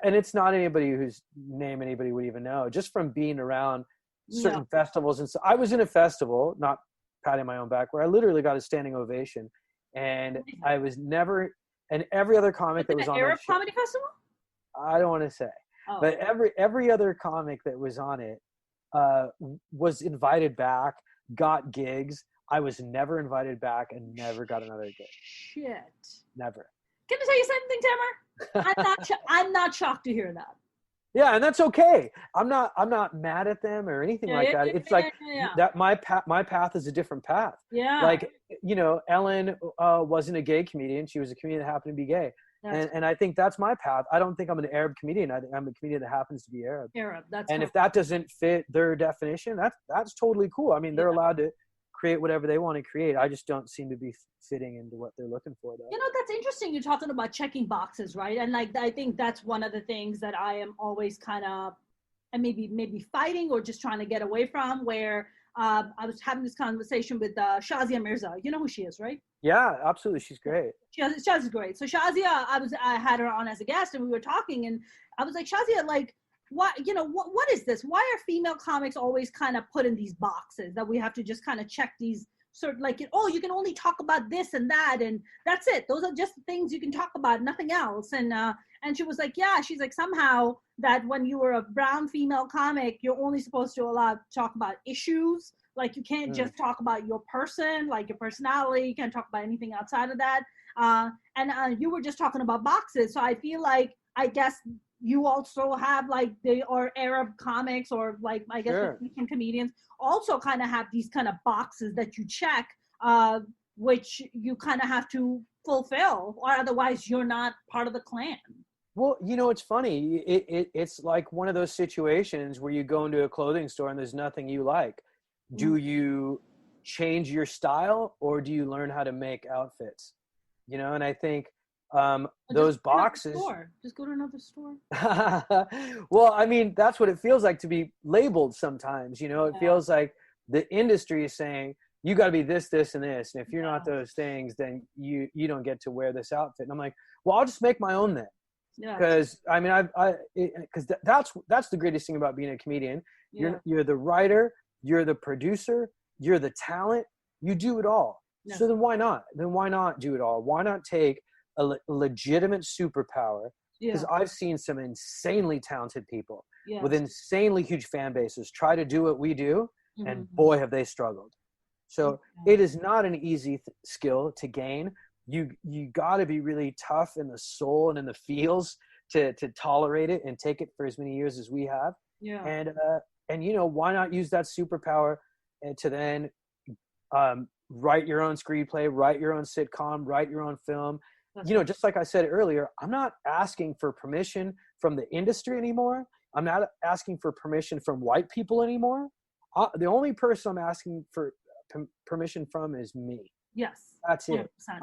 And it's not anybody whose name anybody would even know. Just from being around certain festivals, and so I was in a festival, not patting my own back, where I literally got a standing ovation, and I was never. And every other comic that was on Arab comedy festival. I don't want to say, but every other comic that was on it was invited back, got gigs. I was never invited back and never got another gig. Shit. Never. Can I tell you something, Tamer? I'm not shocked to hear that. Yeah, and that's okay. I'm not mad at them or anything like that. It's that my path is a different path. Yeah. Like, Ellen wasn't a gay comedian. She was a comedian that happened to be gay. And I think that's my path. I don't think I'm an Arab comedian. I think I'm a comedian that happens to be Arab. And if that doesn't fit their definition, that's totally cool. I mean, they're allowed to create whatever they want to create. I just don't seem to be fitting into what they're looking for, though. That's interesting. You're talking about checking boxes, right? And I think that's one of the things that I am always kind of, and maybe fighting or just trying to get away from, where I was having this conversation with Shazia Mirza. You know who she is, right? Yeah, absolutely. She's great. Shazia's great. So Shazia, I had her on as a guest, and we were talking, and I was like, Shazia, like, what is this? Why are female comics always kind of put in these boxes that we have to just kind of check these sort of like, you can only talk about this and that, and that's it. Those are just the things you can talk about, nothing else. And she was like, yeah, she's like, somehow that when you were a brown female comic, you're only supposed to talk about issues. Like, you can't just talk about your person, like your personality. You can't talk about anything outside of that. And you were just talking about boxes. So I feel like, I guess you also have or Arab comics, or like, I guess Asian comedians also kind of have these kind of boxes that you check, which you kind of have to fulfill, or otherwise you're not part of the clan. Well, it's funny. It's like one of those situations where you go into a clothing store and there's nothing you like. Do you change your style, or do you learn how to make outfits? And I think those boxes. Just go to another store. Well, I mean, that's what it feels like to be labeled sometimes. It feels like the industry is saying, you got to be this, this, and this. And if you're not those things, then you don't get to wear this outfit. And I'm like, well, I'll just make my own then. Yeah. Because I mean, because that's the greatest thing about being a comedian. Yeah. You're the writer, you're the producer, you're the talent. You do it all. Yeah. So then why not? Then why not do it all? Why not take a legitimate superpower? Because I've seen some insanely talented people with insanely huge fan bases try to do what we do, and boy, have they struggled. So it is not an easy skill to gain. You got to be really tough in the soul and in the feels to tolerate it and take it for as many years as we have. Yeah. And why not use that superpower to then write your own screenplay, write your own sitcom, write your own film. Just like I said earlier, I'm not asking for permission from the industry anymore. I'm not asking for permission from white people anymore. The only person I'm asking for permission from is me. Yes. That's it. 100%.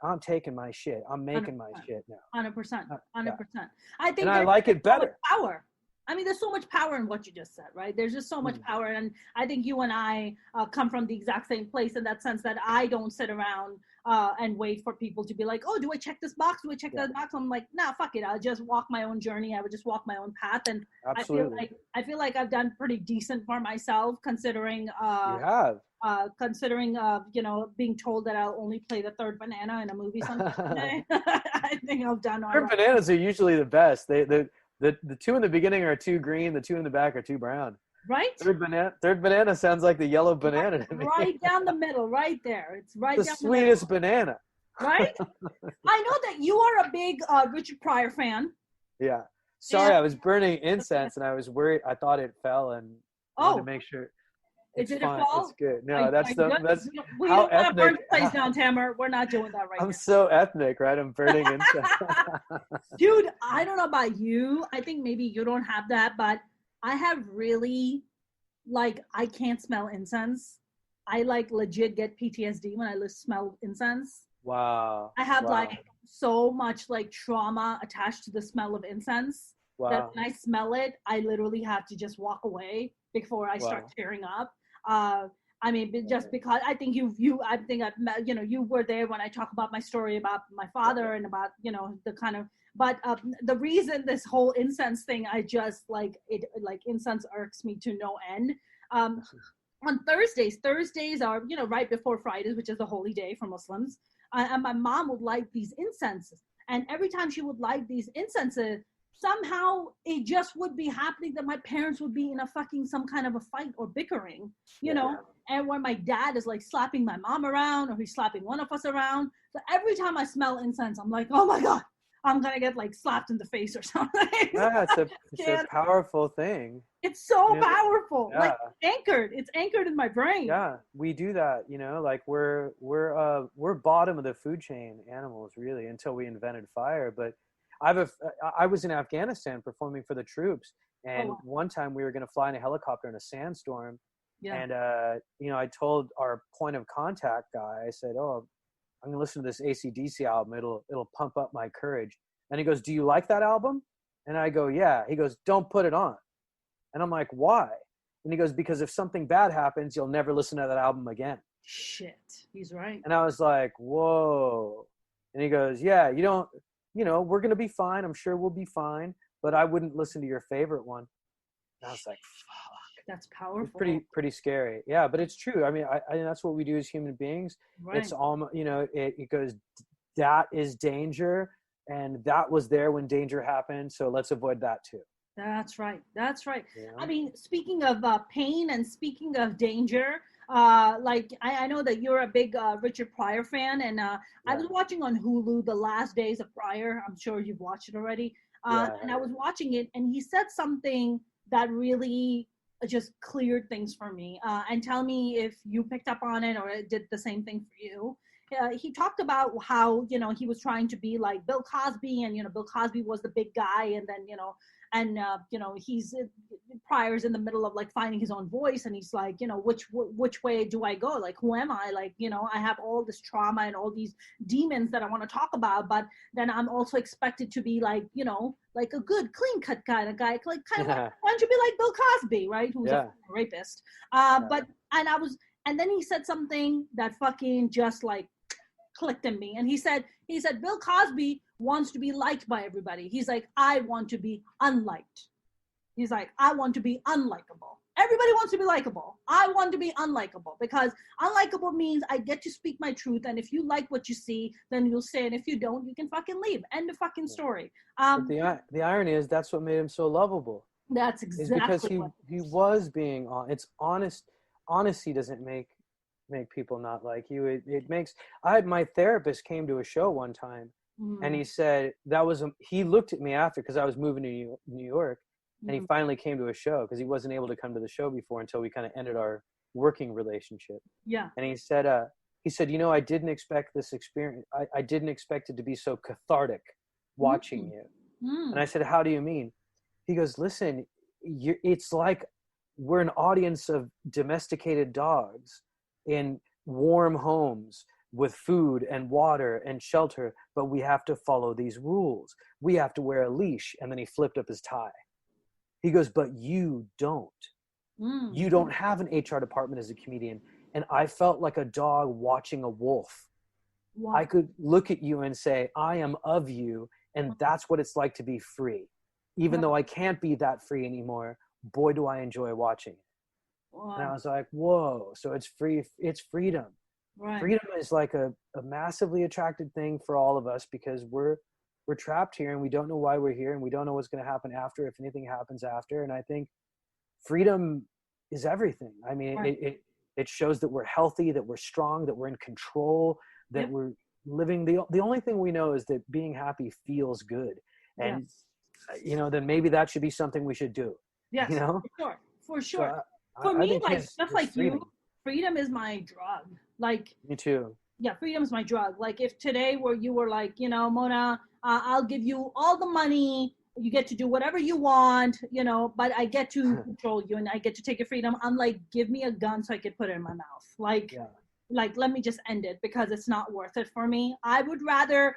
I'm taking my shit. I'm making 100%. My shit now. 100%. 100%. I think I like it better. Power. I mean, there's so much power in what you just said, right? There's just so much power. And I think you and I come from the exact same place in that sense, that I don't sit around and wait for people to be like, oh, do I check this box? Do I check that box? I'm like, nah, fuck it. I'll just walk my own journey. I would just walk my own path. And absolutely. I feel like I've done pretty decent for myself, considering you have. considering being told that I'll only play the third banana in a movie someday. I think I've done all Third right. bananas are usually the best. The two in the beginning are too green. The two in the back are too brown. Right? Third banana sounds like the yellow banana to me. Right down the middle, right there. It's right The down sweetest the middle. banana. Right? I know that you are a big Richard Pryor fan. Yeah. Sorry, Yeah. I was burning incense and I was worried. I thought it fell and wanted to make sure. It's Did fine. it fall? It's good. No, that's we how don't want to burn ethnic. the place down, Tamer. We're not doing that right now. I'm so ethnic, right? I'm burning incense. Dude, I don't know about you. I think maybe you don't have that, but I have really, I can't smell incense. I legit get PTSD when I smell incense. Wow. I have so much trauma attached to the smell of incense that when I smell it, I literally have to just walk away before I start tearing up. I mean, just because I think I think I've met, you were there when I talk about my story about my father and about, the kind of, but the reason this whole incense thing, I just incense irks me to no end. On Thursdays are, right before Fridays, which is a holy day for Muslims. And my mom would light these incenses. And every time she would light these incenses, somehow it just would be happening that my parents would be in some kind of a fight or bickering, you know, and where my dad is slapping my mom around or he's slapping one of us around. So every time I smell incense, I'm like, oh my God, I'm going to get slapped in the face or something. Yeah, it's a powerful thing. It's so powerful. Yeah. It's anchored in my brain. Yeah, we do that, we're bottom of the food chain animals really until we invented fire. But I was in Afghanistan performing for the troops, and one time we were going to fly in a helicopter in a sandstorm. Yeah. And I told our point of contact guy, I said, "Oh, I'm going to listen to this AC/DC album. It'll pump up my courage." And he goes, "Do you like that album?" And I go, "Yeah." He goes, "Don't put it on." And I'm like, "Why?" And he goes, "Because if something bad happens, you'll never listen to that album again." Shit, he's right. And I was like, "Whoa." And he goes, "Yeah, we're going to be fine. I'm sure we'll be fine, but I wouldn't listen to your favorite one." And I was like, fuck. That's powerful. It's pretty scary. Yeah, but it's true. I mean, I that's what we do as human beings. Right. It's almost, it goes, that is danger, and that was there when danger happened, so let's avoid that too. That's right. Yeah. I mean, speaking of pain and speaking of danger, I know that you're a big Richard Pryor fan, and I was watching on Hulu The Last Days of Pryor. I'm sure you've watched it already. And I was watching it, and he said something that really just cleared things for me. And tell me if you picked up on it or it did the same thing for you. He talked about how, he was trying to be like Bill Cosby, and, Bill Cosby was the big guy, and then, he's Pryor's in the middle of finding his own voice, and he's like, which way do I go? Who am I? I have all this trauma and all these demons that I want to talk about, but then I'm also expected to be a good clean cut kind of guy, why don't you be like Bill Cosby, right? Who's a rapist. And then he said something that fucking just clicked in me. And he said, Bill Cosby wants to be liked by everybody. He's like, I want to be unliked. He's like, I want to be unlikable. Everybody wants to be likable. I want to be unlikable, because unlikable means I get to speak my truth. And if you like what you see, then you'll say, and if you don't, you can fucking leave. End of fucking story. But the irony is that's what made him so lovable. That's exactly because he was being it's honest. Honesty doesn't make people not like you. It makes. My therapist came to a show one time, and he said he looked at me after, because I was moving to New York, and he finally came to a show because he wasn't able to come to the show before until we kind of ended our working relationship. Yeah. And he said, I didn't expect this experience. I didn't expect it to be so cathartic watching you. And I said, how do you mean? He goes, listen, it's like we're an audience of domesticated dogs in warm homes with food and water and shelter, but we have to follow these rules. We have to wear a leash. And then he flipped up his tie. He goes, but you don't. You don't have an HR department as a comedian. And I felt like a dog watching a wolf. Wow. I could look at you and say, I am of you. And that's what it's like to be free. Even though I can't be that free anymore, boy, do I enjoy watching it. Wow. And I was like, whoa, so it's freedom. Right. Freedom is like a massively attractive thing for all of us, because we're trapped here and we don't know why we're here, and we don't know what's going to happen after, if anything happens after. And I think freedom is everything. I mean, Right. it shows that we're healthy, that we're strong, that we're in control, that Yep. we're living. The only thing we know is that being happy feels good. And, Yes. then maybe that should be something we should do, Yes, for sure. For So sure. For I me, think like just his like you, freedom. freedom is my drug. Like, Me too. yeah, freedom's my drug. Like if today where you were like, Mona, I'll give you all the money. You get to do whatever you want, but I get to control you and I get to take your freedom. I'm like, give me a gun so I could put it in my mouth. Like, let me just end it because it's not worth it for me. I would rather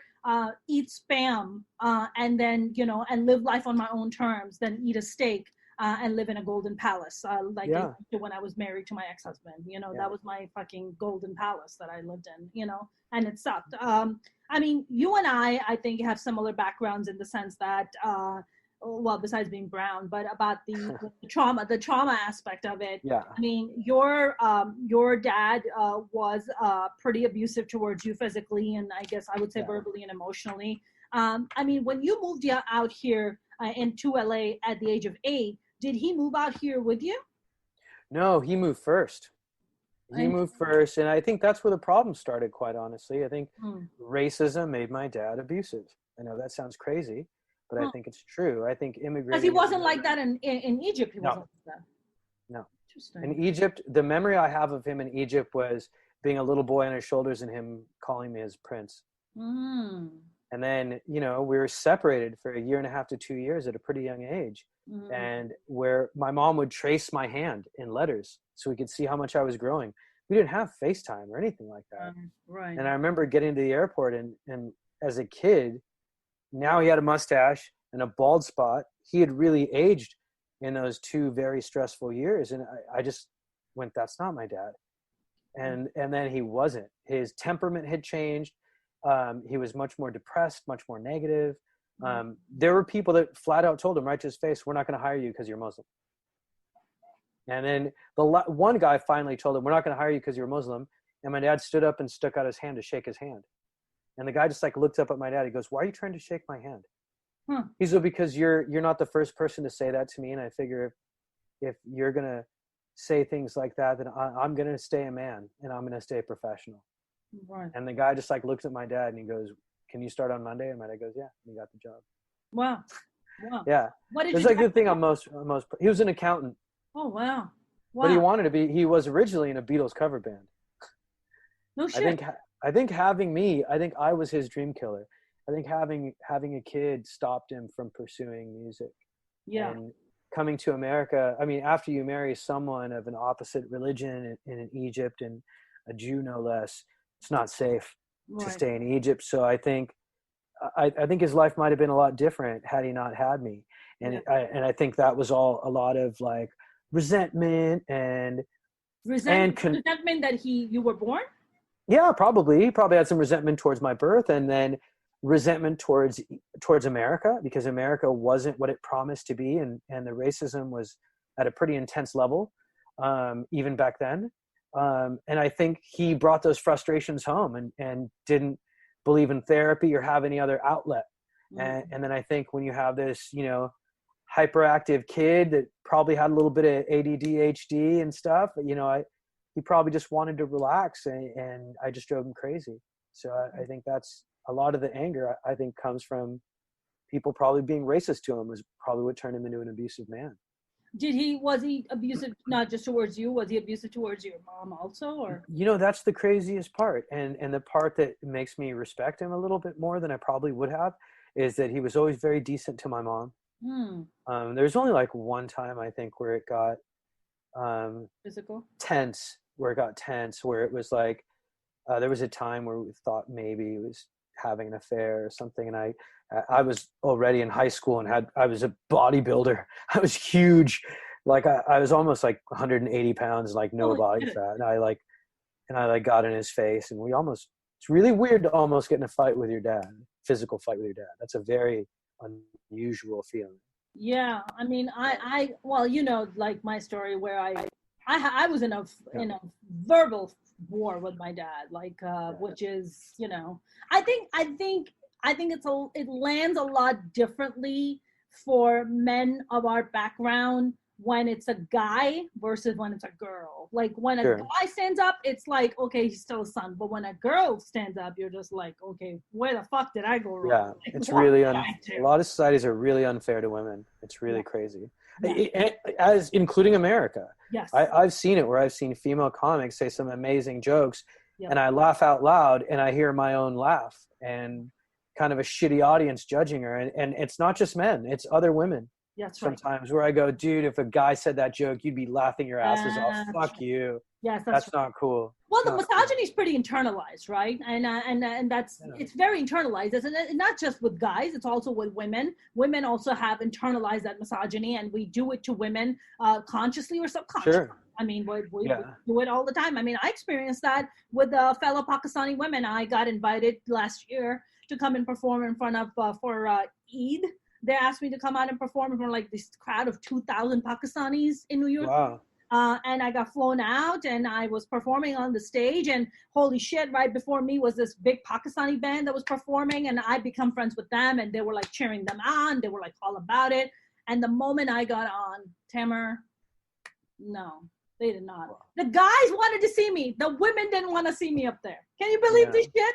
eat spam and then, and live life on my own terms than eat a steak and live in a golden palace. Like I used to when I was married to my ex-husband, that was my fucking golden palace that I lived in, and it sucked. I mean, you and I think have similar backgrounds in the sense that, well, besides being brown, but about the trauma aspect of it. Yeah. I mean, your dad was pretty abusive towards you physically, and I guess I would say verbally and emotionally. I mean, when you moved out here into LA at the age of 8, did he move out here with you? No, he moved first. And I think that's where the problem started, quite honestly. I think racism made my dad abusive. I know that sounds crazy, but I think it's true. I think immigrating... Because he wasn't like that in Egypt. He wasn't like that. No. Interesting. In Egypt, the memory I have of him in Egypt was being a little boy on his shoulders and him calling me his prince. And then, we were separated for 1.5 to 2 years at a pretty young age. And where my mom would trace my hand in letters so we could see how much I was growing. We didn't have FaceTime or anything like that. Right. And I remember getting to the airport and as a kid, now he had a mustache and a bald spot. He had really aged in those 2 very stressful years. And I just went, that's not my dad. And then he wasn't. His temperament had changed. He was much more depressed, much more negative. There were people that flat out told him right to his face, we're not going to hire you because you're Muslim. And then one guy finally told him, we're not going to hire you because you're Muslim. And my dad stood up and stuck out his hand to shake his hand. And the guy just like looked up at my dad. He goes, why are you trying to shake my hand? He said, because you're not the first person to say that to me. And I figure if you're going to say things like that, then I'm going to stay a man and I'm going to stay professional. Right. And the guy just like looks at my dad and he goes, can you start on Monday? And my dad goes, yeah, and he got the job. Wow. Yeah. It's like the thing I'm most, he was an accountant. Oh, wow. But he wanted to be, he was originally in a Beatles cover band. No shit. I think having me, I think I was his dream killer. I think having a kid stopped him from pursuing music. Yeah. And coming to America, I mean, after you marry someone of an opposite religion in Egypt, and a Jew no less, it's not safe to stay in Egypt. So I think his life might have been a lot different had he not had me. And I think that was all a lot of like resentment and resentment that you were born. Yeah, probably. He probably had some resentment towards my birth, and then resentment towards America, because America wasn't what it promised to be, and the racism was at a pretty intense level, even back then. And I think he brought those frustrations home and didn't believe in therapy or have any other outlet. Mm-hmm. And then I think when you have this, hyperactive kid that probably had a little bit of ADD, HD and stuff, he probably just wanted to relax, and I just drove him crazy. So I think that's a lot of the anger, I think, comes from people probably being racist to him, was probably what turned him into an abusive man. Was he abusive not just towards you? Was he abusive towards your mom also? Or that's the craziest part. And the part that makes me respect him a little bit more than I probably would have is that he was always very decent to my mom. There's only like one time, I think, where it got physical, tense, where it was like there was a time where we thought maybe he was having an affair or something, and I was already in high school and I was a bodybuilder. I was huge, like I was almost like 180 pounds, like no body fat, and I got in his face, and it's really weird to almost get in a fight with your dad, physical fight with your dad. That's a very unusual feeling. Yeah, I mean, I well, like my story where I I was in a verbal war with my dad, like which is, you know, I think it lands a lot differently for men of our background when it's a guy versus when it's a girl. Like when a guy stands up, it's like, okay, he's still a son. But when a girl stands up, you're just like, okay, where the fuck did I go wrong? Yeah, like, it's really a lot of societies are really unfair to women. It's really crazy. Yeah. As including America. Yes. I've seen it where I've seen female comics say some amazing jokes and I laugh out loud and I hear my own laugh and kind of a shitty audience judging her. And it's not just men, it's other women. That's sometimes where I go, dude, if a guy said that joke, you'd be laughing your asses off. Fuck you. Yes, that's not cool. Well, the misogyny is pretty internalized, right? And that's it's very internalized. It's not just with guys; it's also with women. Women also have internalized that misogyny, and we do it to women consciously or subconsciously. Sure. I mean, we do it all the time. I mean, I experienced that with fellow Pakistani women. I got invited last year to come and perform in front of for Eid. They asked me to come out and perform in front of like this crowd of 2,000 Pakistanis in New York. Wow. And I got flown out and I was performing on the stage, and holy shit, right before me was this big Pakistani band that was performing, and I become friends with them and they were like cheering them on. They were like all about it. And the moment I got on, Tamer, no, they did not. Wow. The guys wanted to see me. The women didn't want to see me up there. Can you believe this shit?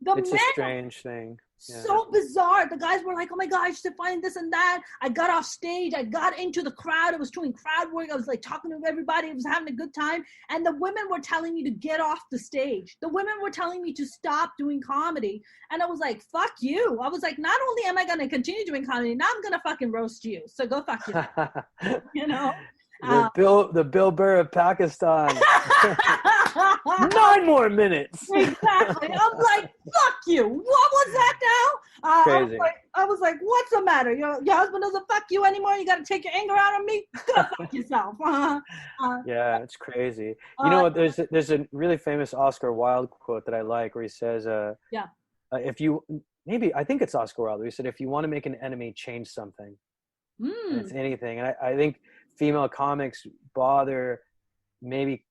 It's a strange thing. Yeah. So bizarre. The guys were like, oh my gosh, to find this and that. I got off stage. I got into the crowd. I was doing crowd work. I was like talking to everybody. I was having a good time. And the women were telling me to get off the stage. The women were telling me to stop doing comedy. And I was like, fuck you. I was like, not only am I going to continue doing comedy, now I'm going to fucking roast you. So go fuck you. You know? The Bill Burr of Pakistan. 9 more minutes. Exactly. I'm like, fuck you. What was that now? Crazy. I was like, what's the matter? Your husband doesn't fuck you anymore? You got to take your anger out on me? Go fuck yourself. Yeah, it's crazy. You know what? There's a really famous Oscar Wilde quote that I like where he says, if you, maybe, I think it's Oscar Wilde, where he said, if you want to make an enemy, change something. And it's anything. And I think female comics bother maybe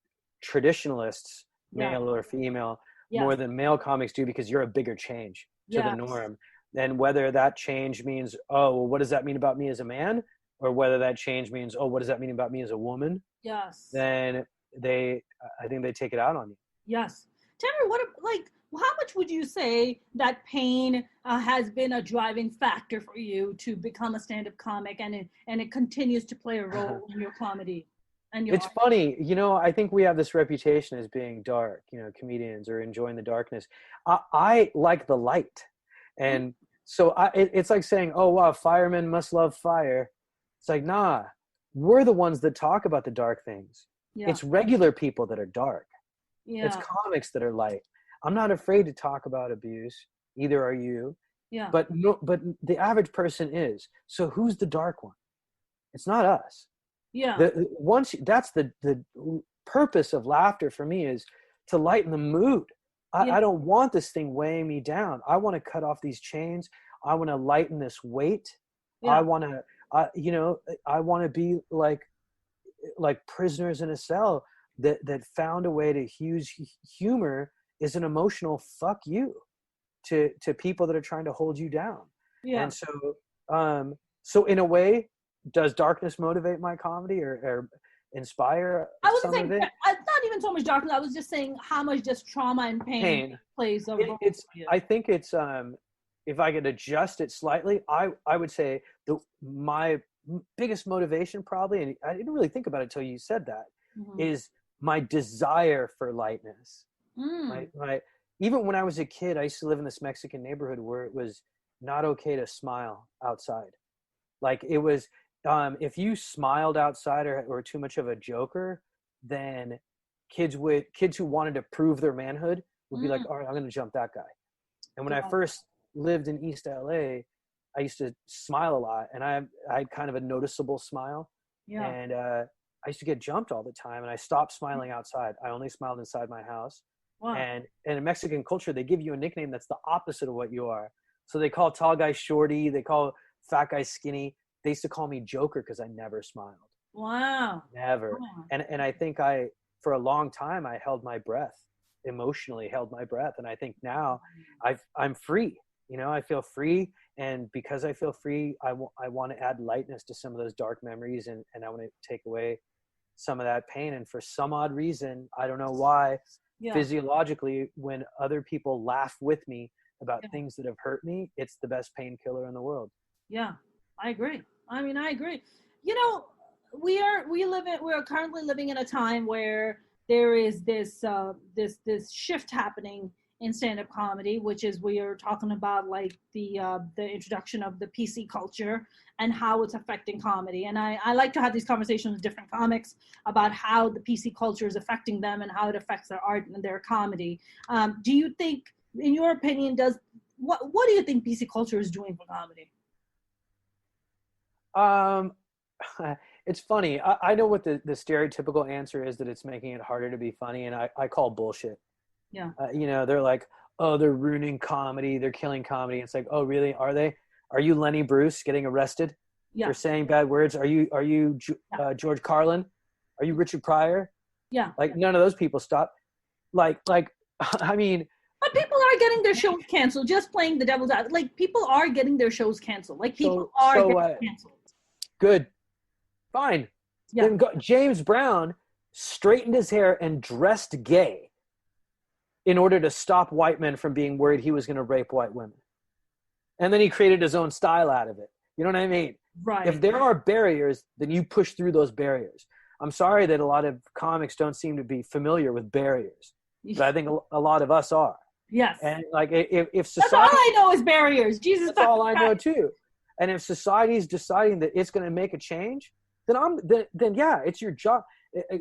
traditionalists, male or female, more than male comics do, because you're a bigger change to the norm. And whether that change means, oh, well, what does that mean about me as a man? Or whether that change means, oh, what does that mean about me as a woman? Yes. Then I think they take it out on you. Yes. Tamer, how much would you say that pain has been a driving factor for you to become a stand-up comic, and it continues to play a role in your comedy? It's funny, you know, I think we have this reputation as being dark, you know, comedians, or enjoying the darkness. I like the light. And so it's like saying, oh, wow, firemen must love fire. It's like, nah, we're the ones that talk about the dark things. Yeah. It's regular people that are dark. Yeah. It's comics that are light. I'm not afraid to talk about abuse. Either are you. Yeah. But the average person is. So who's the dark one? It's not us. Yeah. That's the purpose of laughter for me, is to lighten the mood. I don't want this thing weighing me down. I want to cut off these chains. I want to lighten this weight. Yeah. I want to, I want to be like prisoners in a cell that found a way to use humor is an emotional fuck you to people that are trying to hold you down. Yeah. And so in a way, does darkness motivate my comedy or inspire some of it? Not even so much darkness. I was just saying how much just trauma and pain plays a role. I think it's if I could adjust it slightly, I would say my biggest motivation probably, and I didn't really think about it until you said that, is my desire for lightness. Even when I was a kid, I used to live in this Mexican neighborhood where it was not okay to smile outside. Like it was, if you smiled outside or too much of a joker, then kids who wanted to prove their manhood would be like, all right, I'm going to jump that guy. And when I first lived in East LA, I used to smile a lot, and I had kind of a noticeable smile. Yeah. And I used to get jumped all the time, and I stopped smiling outside. I only smiled inside my house. Wow. And in Mexican culture, they give you a nickname that's the opposite of what you are. So they call tall guys shorty. They call fat guys skinny. They used to call me Joker because I never smiled. Wow. Never. Wow. And I think for a long time, I held my breath, emotionally held my breath. And I think now I'm free, I feel free. And because I feel free, I want to add lightness to some of those dark memories. And I want to take away some of that pain. And for some odd reason, I don't know why, physiologically, when other people laugh with me about things that have hurt me, it's the best painkiller in the world. Yeah, I agree. I mean, I agree. We're currently living in a time where there is this shift happening in stand-up comedy, which is we are talking about like the introduction of the PC culture and how it's affecting comedy. And I like to have these conversations with different comics about how the PC culture is affecting them and how it affects their art and their comedy. Do you think, in your opinion, what do you think PC culture is doing for comedy? It's funny. I know what the stereotypical answer is, that it's making it harder to be funny, and I call bullshit. Yeah. They're like, oh, they're ruining comedy, they're killing comedy. It's like, oh, really? Are they? Are you Lenny Bruce getting arrested for saying bad words? Are you George Carlin? Are you Richard Pryor? Yeah. Like, none of those people stop. Like, I mean. But people are getting their shows canceled. Just playing the devil's advocate. Like, people are getting their shows canceled. Like, people are getting canceled. Good. Fine. Yeah. Then James Brown straightened his hair and dressed gay in order to stop white men from being worried he was going to rape white women. And then he created his own style out of it. You know what I mean? Right. If there are barriers, then you push through those barriers. I'm sorry that a lot of comics don't seem to be familiar with barriers, but I think a lot of us are. Yes. And like, if society, that's all I know is barriers. Jesus. That's all I know too. And if society is deciding that it's going to make a change, then yeah, it's your job.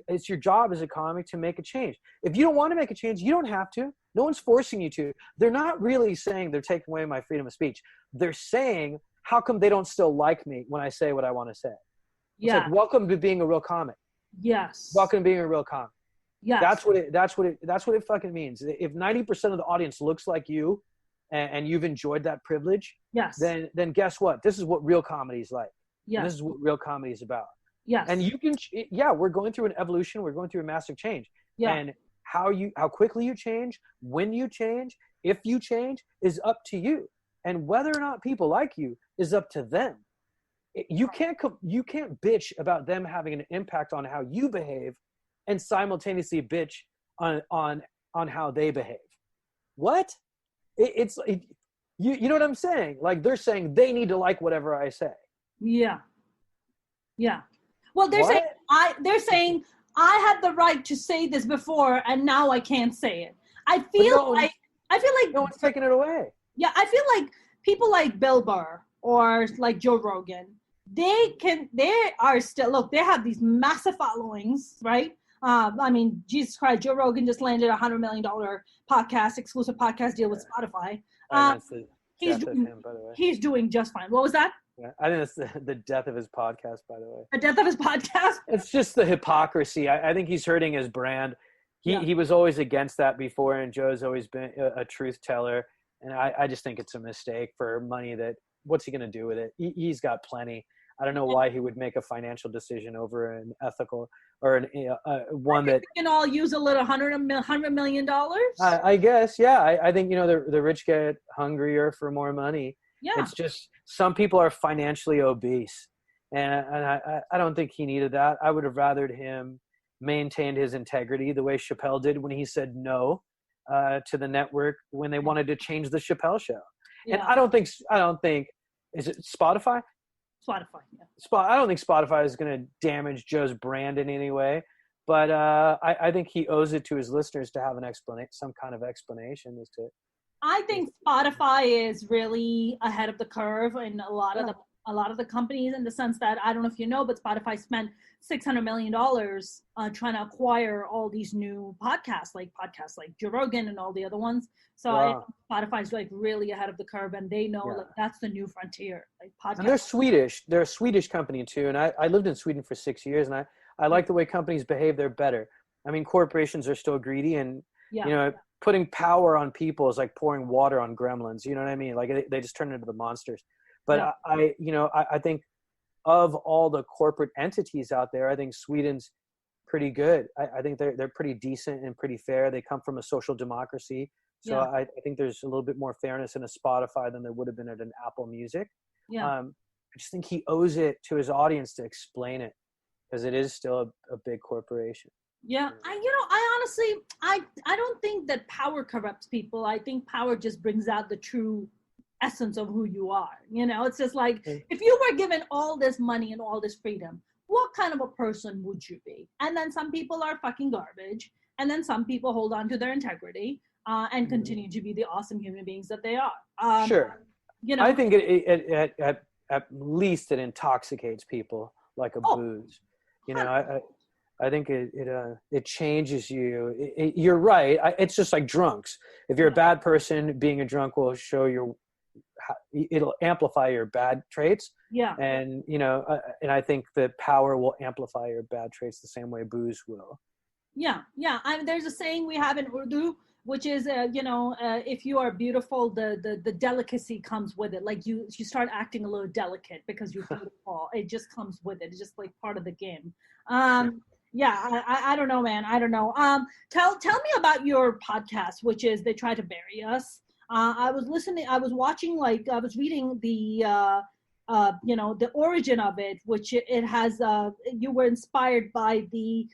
It's your job as a comic to make a change. If you don't want to make a change, you don't have to. No one's forcing you to. They're not really saying they're taking away my freedom of speech. They're saying, how come they don't still like me when I say what I want to say? It's like, welcome to being a real comic. Yes. Welcome to being a real comic. Yes. That's what it fucking means. If 90% of the audience looks like you and you've enjoyed that privilege, yes, then guess what? This is what real comedy is like. Yeah. This is what real comedy is about. Yes. And you can, we're going through an evolution. We're going through a massive change. Yeah. And how quickly you change, when you change, if you change, is up to you. And whether or not people like you is up to them. You can't bitch about them having an impact on how you behave and simultaneously bitch on how they behave. What? You know what I'm saying? Like, they're saying they need to like whatever I say. Yeah. Yeah. Well, they're saying I had the right to say this before, and now I can't say it. I feel like no one's taking it away. Yeah, I feel like people like Bill Burr or like Joe Rogan, they have these massive followings, right? I mean, Jesus Christ, Joe Rogan just landed $100 million exclusive podcast deal with Spotify. That's the death of him, by the way. He's doing just fine. What was that? Yeah, I think that's the death of his podcast, by the way. The death of his podcast? It's just the hypocrisy. I think he's hurting his brand. He was always against that before, and Joe's always been a truth teller. And I just think it's a mistake for money that, what's he going to do with it? He's got plenty. I don't know why he would make a financial decision over an ethical or one that we can all use a little $100 million. I guess, yeah. I think, the rich get hungrier for more money. Yeah. It's just some people are financially obese, and I don't think he needed that. I would have rathered him maintained his integrity the way Chappelle did when he said no to the network when they wanted to change the Chappelle show. Yeah. And I don't think is it Spotify? Spotify, yeah. I don't think Spotify is going to damage Joe's brand in any way, but I think he owes it to his listeners to have some kind of explanation as to. I think Spotify is really ahead of the curve in a lot of the companies, in the sense that, I don't know if you know, but Spotify spent $600 million trying to acquire all these new podcasts like Joe Rogan and all the other ones. So wow. I think Spotify's like really ahead of the curve, and they know like that's the new frontier. Like podcasts. And they're Swedish. They're a Swedish company too. And I lived in Sweden for 6 years, and I like the way companies behave. They're better. I mean, corporations are still greedy, and putting power on people is like pouring water on gremlins. You know what I mean? Like they just turn into the monsters. But I think of all the corporate entities out there, I think Sweden's pretty good. I think they're pretty decent and pretty fair. They come from a social democracy. So I think there's a little bit more fairness in a Spotify than there would have been at an Apple Music. I just think he owes it to his audience to explain it, because it is still a big corporation. Yeah, I honestly, I don't think that power corrupts people. I think power just brings out the true essence of who you are. It's just like, if you were given all this money and all this freedom, what kind of a person would you be? And then some people are fucking garbage, and then some people hold on to their integrity and continue to be the awesome human beings that they are. Sure. I think it at least it intoxicates people like a booze. I think it changes you. You're right. It's just like drunks. If you're a bad person, being a drunk will show it'll amplify your bad traits. Yeah. And and I think that power will amplify your bad traits the same way booze will. Yeah. There's a saying we have in Urdu, which is, if you are beautiful, the delicacy comes with it. Like you start acting a little delicate because you're beautiful. It just comes with it. It's just like part of the game. Yeah, I don't know, man. I don't know. Tell me about your podcast, which is They Try to Bury Us. I was reading the origin of it, which it has, you were inspired by the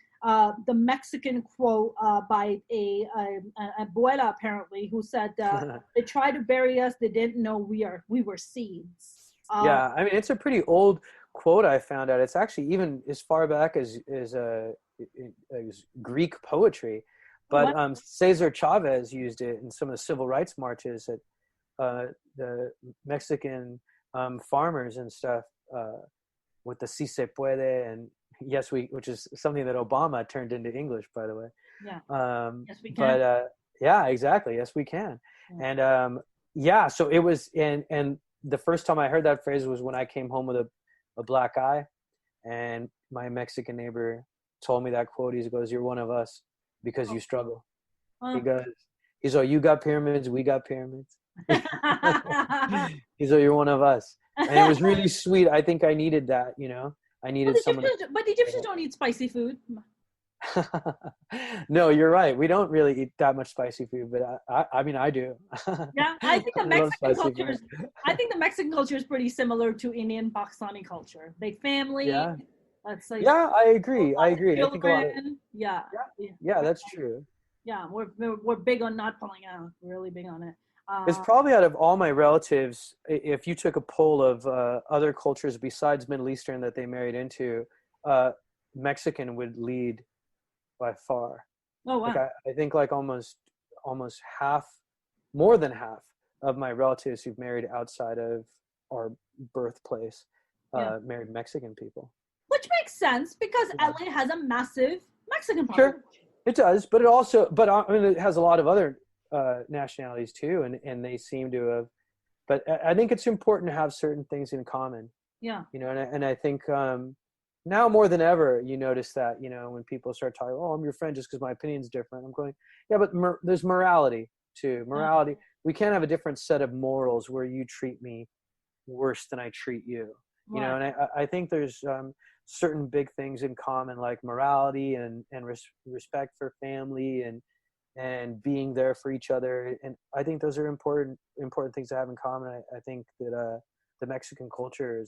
Mexican quote by a abuela, apparently, who said, they tried to bury us, they didn't know we were seeds. Yeah, I mean, it's a pretty old quote. I found out it's actually even as far back as Greek poetry, but Cesar Chavez used it in some of the civil rights marches at the Mexican farmers and stuff, with the Si se puede and yes we, which is something that Obama turned into English, by the way. Yes we can. But yeah, exactly, yes we can. And so it was, and the first time I heard that phrase was when I came home with a black eye, and my Mexican neighbor told me that quote. He goes, "You're one of us because you struggle." He's like, "You got pyramids, we got pyramids." He's like, "You're one of us." And it was really sweet. I think I needed that, I needed someone. But the Egyptians don't eat spicy food. No, you're right. We don't really eat that much spicy food, but I mean, I do. Yeah, I think the Mexican culture is pretty similar to Indian Pakistani culture. Big family. Yeah. Let's say. Yeah, I agree. I think a lot of, yeah, that's true. Yeah, we're big on not pulling out. We're really big on it. It's probably, out of all my relatives, if you took a poll of other cultures besides Middle Eastern that they married into, Mexican would lead by far. Oh wow! Like I think like almost half, more than half of my relatives who've married outside of our birthplace married Mexican people. Which makes sense because LA has a massive Mexican population. Sure, it does, but I mean, it has a lot of other nationalities too, and they seem to have. But I think it's important to have certain things in common. Yeah. And I think now more than ever, you notice that, when people start talking, "Oh, I'm your friend just because my opinion's different." I'm going, yeah, but there's morality too. Morality. We can't have a different set of morals where you treat me worse than I treat you. And I think there's certain big things in common, like morality and respect for family and being there for each other. And I think those are important things to have in common. I think that the Mexican culture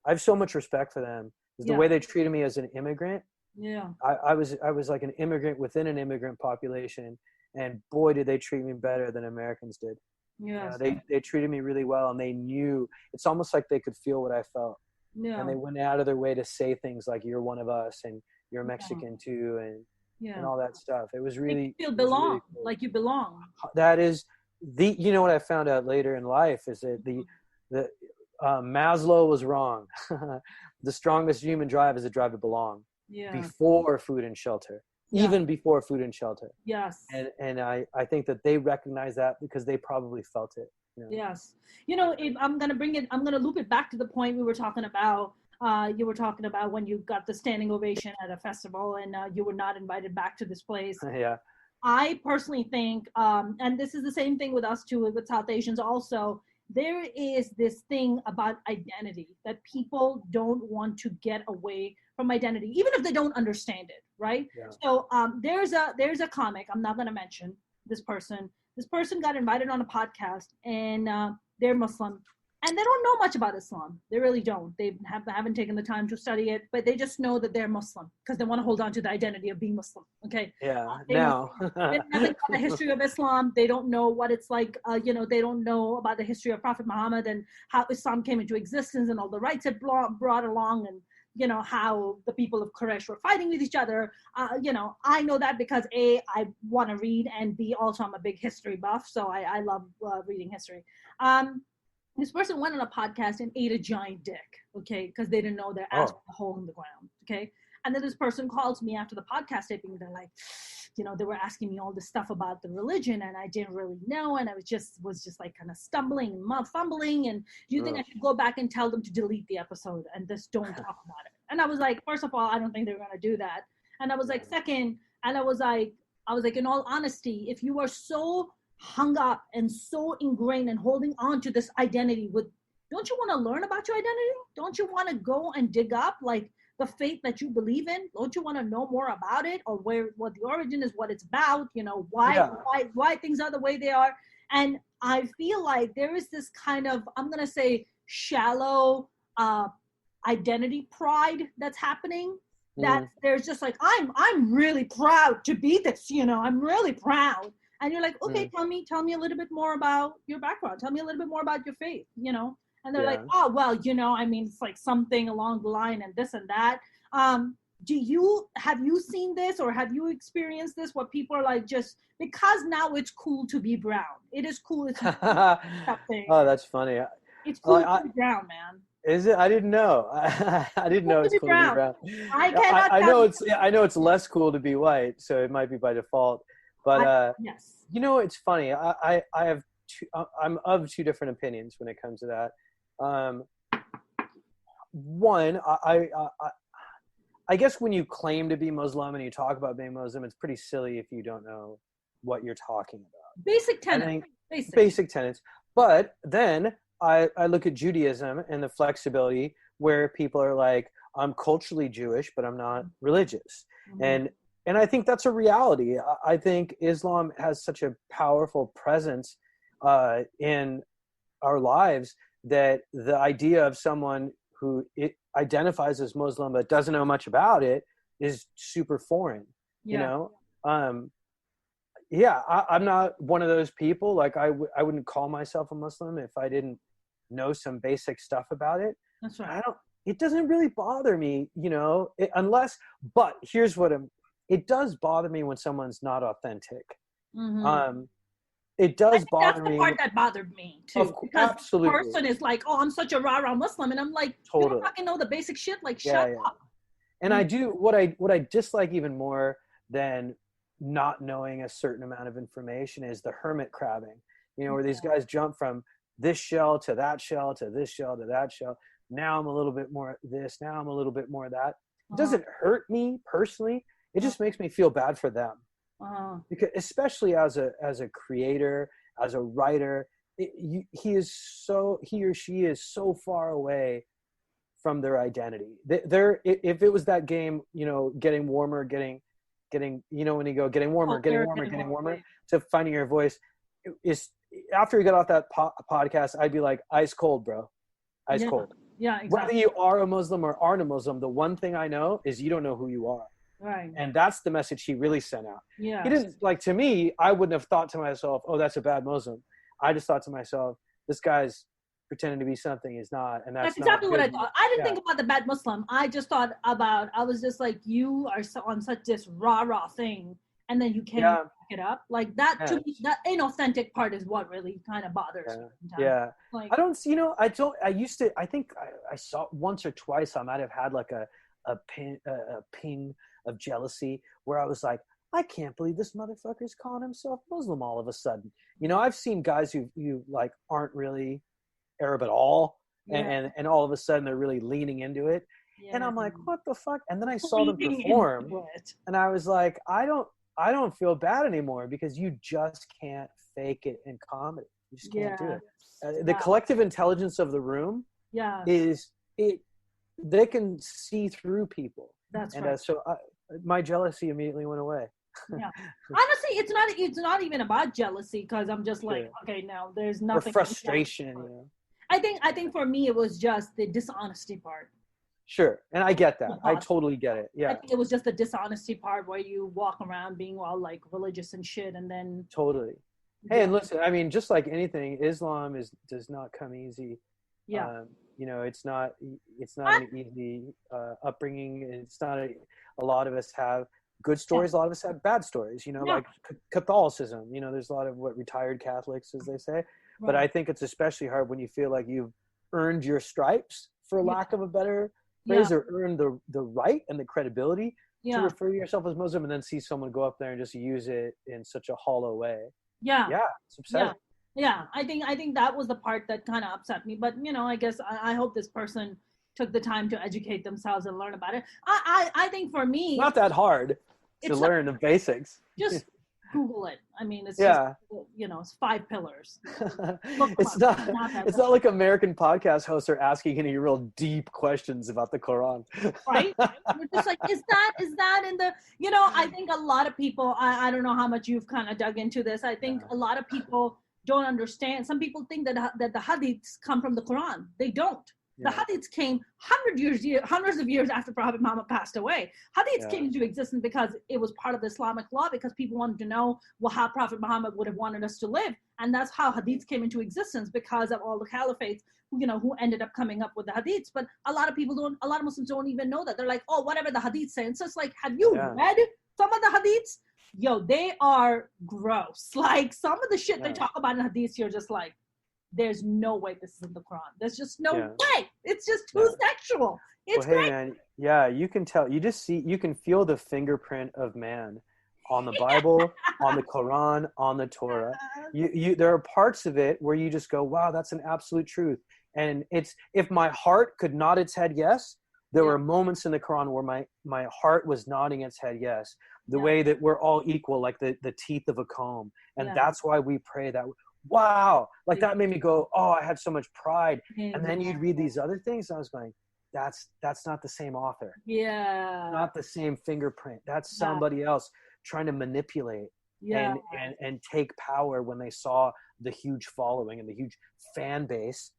I have so much respect for them. The way they treated me as an immigrant. Yeah. I was like an immigrant within an immigrant population, and boy, did they treat me better than Americans did. Yeah. They treated me really well, and they knew, it's almost like they could feel what I felt. Yeah. And they went out of their way to say things like, "You're one of us," and "You're Mexican too," and all that stuff. It was really, you belong, really cool. like you belong. That is what I found out later in life is that the Maslow was wrong. The strongest human drive is a drive to belong. Yeah. Before food and shelter. Yeah. Even before food and shelter. Yes. And I think that they recognize that because they probably felt it. Yes. If I'm gonna loop it back to the point we were talking about. You were talking about when you got the standing ovation at a festival and you were not invited back to this place. Yeah. I personally think, and this is the same thing with us too, with South Asians also, there is this thing about identity that people don't want to get away from identity, even if they don't understand it, right? Yeah. So there's a comic, I'm not going to mention this person. This person got invited on a podcast, and they're Muslim, and they don't know much about Islam. They really don't. They haven't taken the time to study it, but they just know that they're Muslim because they want to hold on to the identity of being Muslim. Okay. Yeah. They know nothing about the history of Islam. They don't know what it's like. They don't know about the history of Prophet Muhammad and how Islam came into existence and all the rights it brought along, and how the people of Quraysh were fighting with each other. I know that because A, I want to read, and B, also I'm a big history buff, so I love reading history. This person went on a podcast and ate a giant dick, okay, because they didn't know their ass was a hole in the ground, okay? And then this person calls me after the podcast taping, and they're like, they were asking me all this stuff about the religion, and I didn't really know, and I was just like kind of stumbling and fumbling, and do you think I should go back and tell them to delete the episode and just don't talk about it? And I was like, first of all, I don't think they're going to do that. And I was like, second, and I was like, in all honesty, if you are so hung up and so ingrained and holding on to this identity, don't you want to learn about your identity? Don't you want to go and dig up like the faith that you believe in? Don't you want to know more about it, or what the origin is, what it's about, why things are the way they are? And I feel like there is this kind of, I'm going to say, shallow identity pride that's happening, that there's just like, I'm really proud to be this, I'm really proud. And you're like, okay, tell me a little bit more about your background. Tell me a little bit more about your faith, And they're like, oh, well, it's like something along the line and this and that. Have you seen this, or have you experienced this, where people are like, just because now it's cool to be brown. It is cool. It's something. Oh, that's funny. It's cool to be brown, man. Is it? I didn't know. I didn't know it's cool to be brown. I know it's less cool to be white, so it might be by default. But yes, it's funny. I'm of two different opinions when it comes to that. One, I guess when you claim to be Muslim and you talk about being Muslim, it's pretty silly if you don't know what you're talking about. Basic tenets. Basic tenets. But then I look at Judaism and the flexibility where people are like, I'm culturally Jewish, but I'm not religious. Mm-hmm. And I think that's a reality. I think Islam has such a powerful presence in our lives that the idea of someone who identifies as Muslim but doesn't know much about it is super foreign. I'm not one of those people. Like I wouldn't call myself a Muslim if I didn't know some basic stuff about it. That's right. It doesn't really bother me, but here's what it does bother me when someone's not authentic. Mm-hmm. It does bother me. That's the part that bothered me too. Because absolutely. The person is like, oh, I'm such a rah-rah Muslim. And I'm like, totally. You don't fucking know the basic shit? Like, shut up. And I do, what I dislike even more than not knowing a certain amount of information is the hermit crabbing. Where these guys jump from this shell to that shell to this shell to that shell. Now I'm a little bit more this. Now I'm a little bit more that. It doesn't hurt me personally. It just makes me feel bad for them. Because especially as a creator, as a writer, he or she is so far away from their identity. If it was that game, getting warmer, getting when you go getting warmer, to finding your voice, is after you get off that podcast, I'd be like, ice cold, bro, ice cold. Yeah, exactly. Whether you are a Muslim or aren't a Muslim, the one thing I know is you don't know who you are. Right. And that's the message he really sent out. Yeah. He didn't, like, to me, I wouldn't have thought to myself, oh, that's a bad Muslim. I just thought to myself, this guy's pretending to be something he's not. And that's exactly what I thought. I didn't think about the bad Muslim. I just thought I was just like, you are on such this rah-rah thing, and then you can't back it up. Like that, to me, that inauthentic part is what really kind of bothers me. Yeah. Like, I think I saw once or twice, I might have had like a ping of jealousy where I was like, I can't believe this motherfucker's calling himself Muslim all of a sudden. I've seen guys who like aren't really Arab at all, and all of a sudden they're really leaning into it. And I'm like, what the fuck? And then I saw them perform, and I was like, I I don't feel bad anymore because you just can't fake it in comedy. You just can't do it. The collective intelligence of the room is it. They can see through people. That's and, right. So my jealousy immediately went away. Yeah. Honestly, it's not even about jealousy, because I'm just like, okay, no, there's nothing. Or frustration. You know? I think for me it was just the dishonesty part. Sure, and I get that. I totally get it. Yeah. I think it was just the dishonesty part where you walk around being all like religious and shit, and then totally. Hey, and listen, I mean, just like anything, Islam does not come easy. Yeah. You know, it's not an easy upbringing. It's not a lot of us have good stories. A lot of us have bad stories. You know, like Catholicism. You know, there's a lot of retired Catholics, as they say. Right. But I think it's especially hard when you feel like you've earned your stripes, for lack of a better phrase, or earn the right and the credibility to refer to yourself as Muslim, and then see someone go up there and just use it in such a hollow way. Yeah, it's upsetting. Yeah, I think that was the part that kind of upset me. But I guess I hope this person took the time to educate themselves and learn about it. I think for me, not that hard to learn the basics. Just Google it. I mean, it's just, it's 5 pillars. It's not like American podcast hosts are asking any real deep questions about the Quran. Right? We're just like, is that in the, I think a lot of people, I don't know how much you've kind of dug into this. I think a lot of people don't understand. Some people think that the hadiths come from the Quran. They don't. The hadiths came hundreds of years after Prophet Muhammad passed away. Hadiths came into existence because it was part of the Islamic law, because people wanted to know how Prophet Muhammad would have wanted us to live. And that's how hadiths came into existence, because of all the caliphates who ended up coming up with the hadiths. But a lot of Muslims don't even know that. They're like, oh, whatever the hadiths say. And so it's like, have you read some of the hadiths? Yo, they are gross. Like, some of the shit they talk about in hadiths, you're just like, there's no way this is in the Quran. There's just no way. It's just too sexual. It's great. Hey, man, you can tell. You can feel the fingerprint of man on the Bible, on the Quran, on the Torah. There are parts of it where you just go, wow, that's an absolute truth. And it's, if my heart could nod its head yes, there were moments in the Quran where my heart was nodding its head yes. The way that we're all equal, like the teeth of a comb. And that's why we pray that. Wow, like that made me go, oh, I had so much pride. And then you'd read these other things, and I was going, that's not the same author. Not the same fingerprint. That's somebody else trying to manipulate and take power when they saw the huge following and the huge fan base.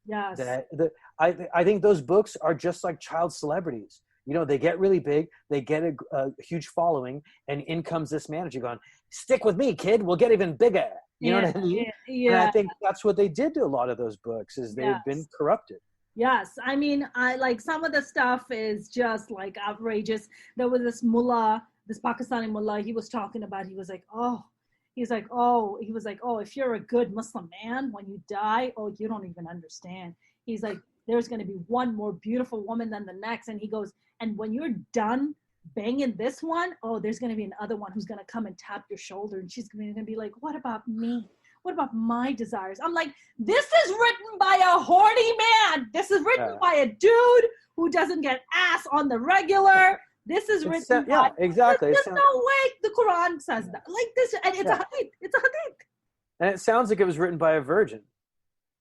I think those books are just like child celebrities. They get really big, they get a huge following, and in comes this manager going, stick with me, kid, we'll get even bigger. You know what I mean? And I think that's what they did to a lot of those books, is they've been corrupted. Yes. I mean, I like, some of the stuff is just like outrageous. There was this mullah, this Pakistani mullah, he was talking about, he was like, if you're a good Muslim man, when you die, you don't even understand. He's like, there's going to be one more beautiful woman than the next. And he goes, and when you're done banging this one, there's going to be another one who's going to come and tap your shoulder, and she's going to be like, what about me? What about my desires? I'm like, this is written by a horny man. This is written by a dude who doesn't get ass on the regular. This is written by... exactly. There's no way the Quran says that. Like this, and it's a hadith. It's a hadith. And it sounds like it was written by a virgin.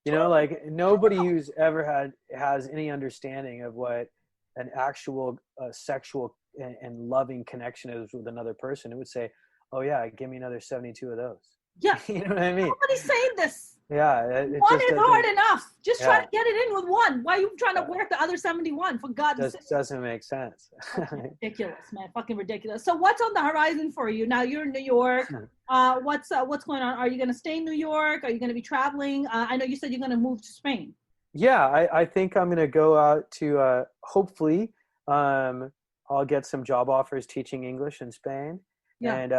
Like nobody who's ever has any understanding of what an actual sexual and loving connection is with another person. It would say, oh yeah, give me another 72 of those. Yeah. You know what I mean? Nobody's saying this. Yeah. One is hard enough. Just try to get it in with one. Why are you trying to work the other 71? For God's sake. Doesn't make sense. Ridiculous, man. Fucking ridiculous. So what's on the horizon for you? Now you're in New York. What's going on? Are you going to stay in New York? Are you going to be traveling? I know you said you're going to move to Spain. Yeah, I think I'm going to go out to, hopefully, I'll get some job offers teaching English in Spain. Yeah. And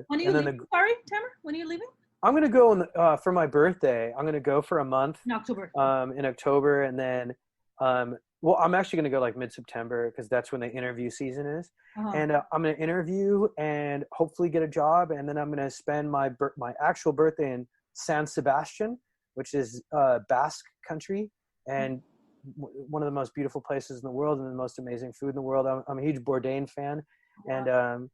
when are you leaving? Sorry, Tamer? When are you leaving? I'm going to go for my birthday. I'm going to go for a month. In October. In October. And then, I'm actually going to go like mid-September, because that's when the interview season is. And I'm going to interview and hopefully get a job. And then I'm going to spend my actual birthday in San Sebastian, which is Basque country. And one of the most beautiful places in the world and the most amazing food in the world. I'm a huge Bourdain fan. And,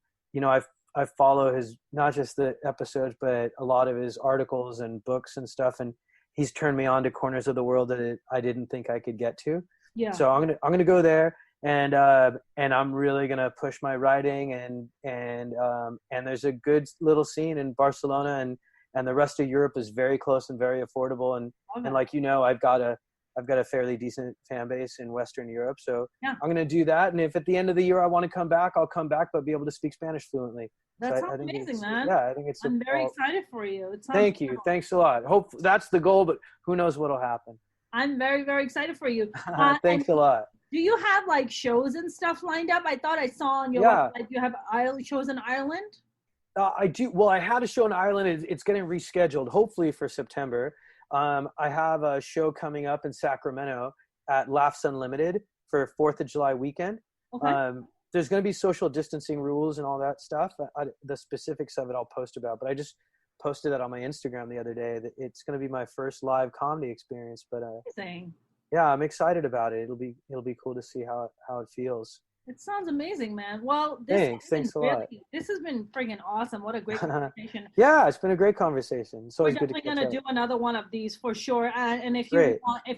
I've I follow his, not just the episodes, but a lot of his articles and books and stuff. And he's turned me on to corners of the world that I didn't think I could get to. Yeah. So I'm gonna go there, and I'm really gonna push my writing, and there's a good little scene in Barcelona, and the rest of Europe is very close and very affordable, and like, you know, I've got a fairly decent fan base in Western Europe, so yeah. I'm gonna do that, and if at the end of the year I want to come back, I'll come back, but be able to speak Spanish fluently. That sounds amazing, man. Yeah, I think it's. I'm very excited for you. Thank you. Thanks a lot. Hope that's the goal, but who knows what'll happen. I'm very, very excited for you. Thanks a lot. Do you have like shows and stuff lined up? I thought I saw on your website you have shows in Ireland. I do. Well, I had a show in Ireland. It's getting rescheduled, hopefully for September. I have a show coming up in Sacramento at Laughs Unlimited for 4th of July weekend. Okay. There's going to be social distancing rules and all that stuff. The specifics of it I'll post about, but I just posted that on my Instagram the other day. That it's going to be my first live comedy experience. But yeah, I'm excited about it. It'll be cool to see how it feels. It sounds amazing, man. Well, thanks a lot. This has been friggin' awesome. What a great conversation. Yeah, it's been a great conversation. So we're definitely gonna do another one of these for sure. And if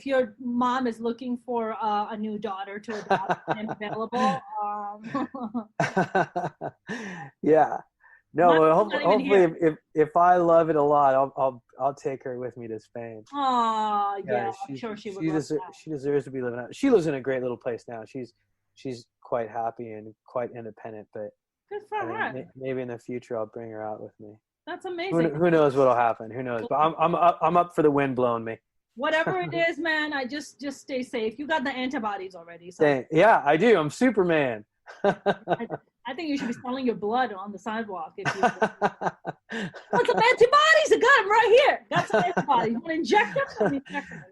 your mom is looking for a new daughter to adopt and available, yeah. No, hopefully, if I love it a lot, I'll take her with me to Spain. Oh, yeah, I'm sure she would. She deserves to be living out. She lives in a great little place now. She's quite happy and quite independent, but good for her. Maybe in the future I'll bring her out with me. That's amazing. Who knows what'll happen? Who knows? But I'm up for the wind blowing me. Whatever it is, man, I just stay safe. You got the antibodies already. So. Yeah, I do. I'm Superman. I think you should be selling your blood on the sidewalk. If you got some antibodies. I got them right here. Got some antibodies. You want to inject them?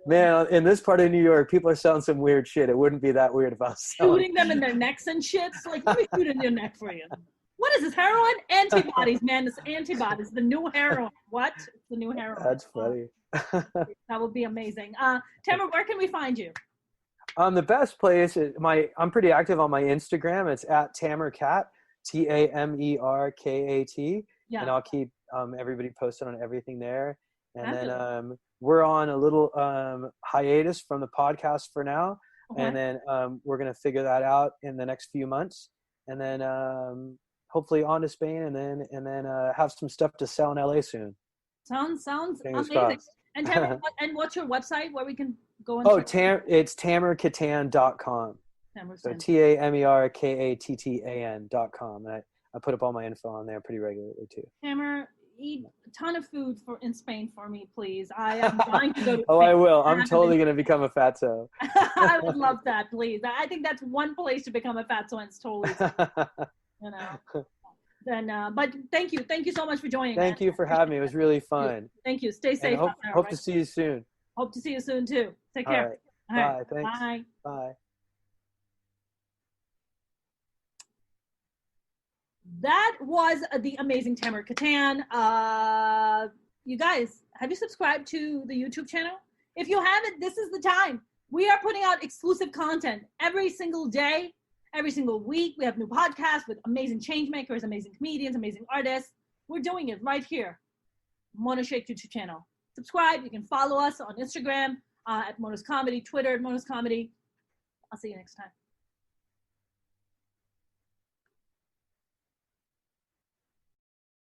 Man, in this part of New York, people are selling some weird shit. It wouldn't be that weird if I was shooting them in their necks and shit. So like, let me shoot in your neck for you. What is this, heroin? Antibodies, man. This antibodies. The new heroin. What? It's the new heroin. That's funny. That would be amazing. Tamer, where can we find you? The best place is I'm pretty active on my Instagram. It's at TamerKat, TamerKat. Yeah. And I'll keep everybody posted on everything there. And then we're on a little hiatus from the podcast for now. Okay. And then we're going to figure that out in the next few months. And then hopefully on to Spain, and then have some stuff to sell in LA soon. Sounds amazing. And Tamer, and what's your website where we can go and it's TamerKattan.com. So TamerKattan.com. And I put up all my info on there pretty regularly too. Tamer, eat a ton of food in Spain for me, please. I am dying to go to Spain. I will. I'm totally going to become a fatso. I would love that, please. I think that's one place to become a fatso, and it's totally, you know. Then, but thank you so much for joining. Thank you for having me. It was really fun. Thank you. Stay safe. Hope to see you soon. Hope to see you soon too. Take care. All right. Bye. Thanks. Bye. Bye. That was the amazing Tamer Kattan. You guys, have you subscribed to the YouTube channel? If you haven't, this is the time. We are putting out exclusive content every single day. Every single week, we have new podcasts with amazing change makers, amazing comedians, amazing artists. We're doing it right here. Mona Shaikh YouTube channel. Subscribe. You can follow us on Instagram at Mona's Comedy, Twitter at Mona's Comedy. I'll see you next time.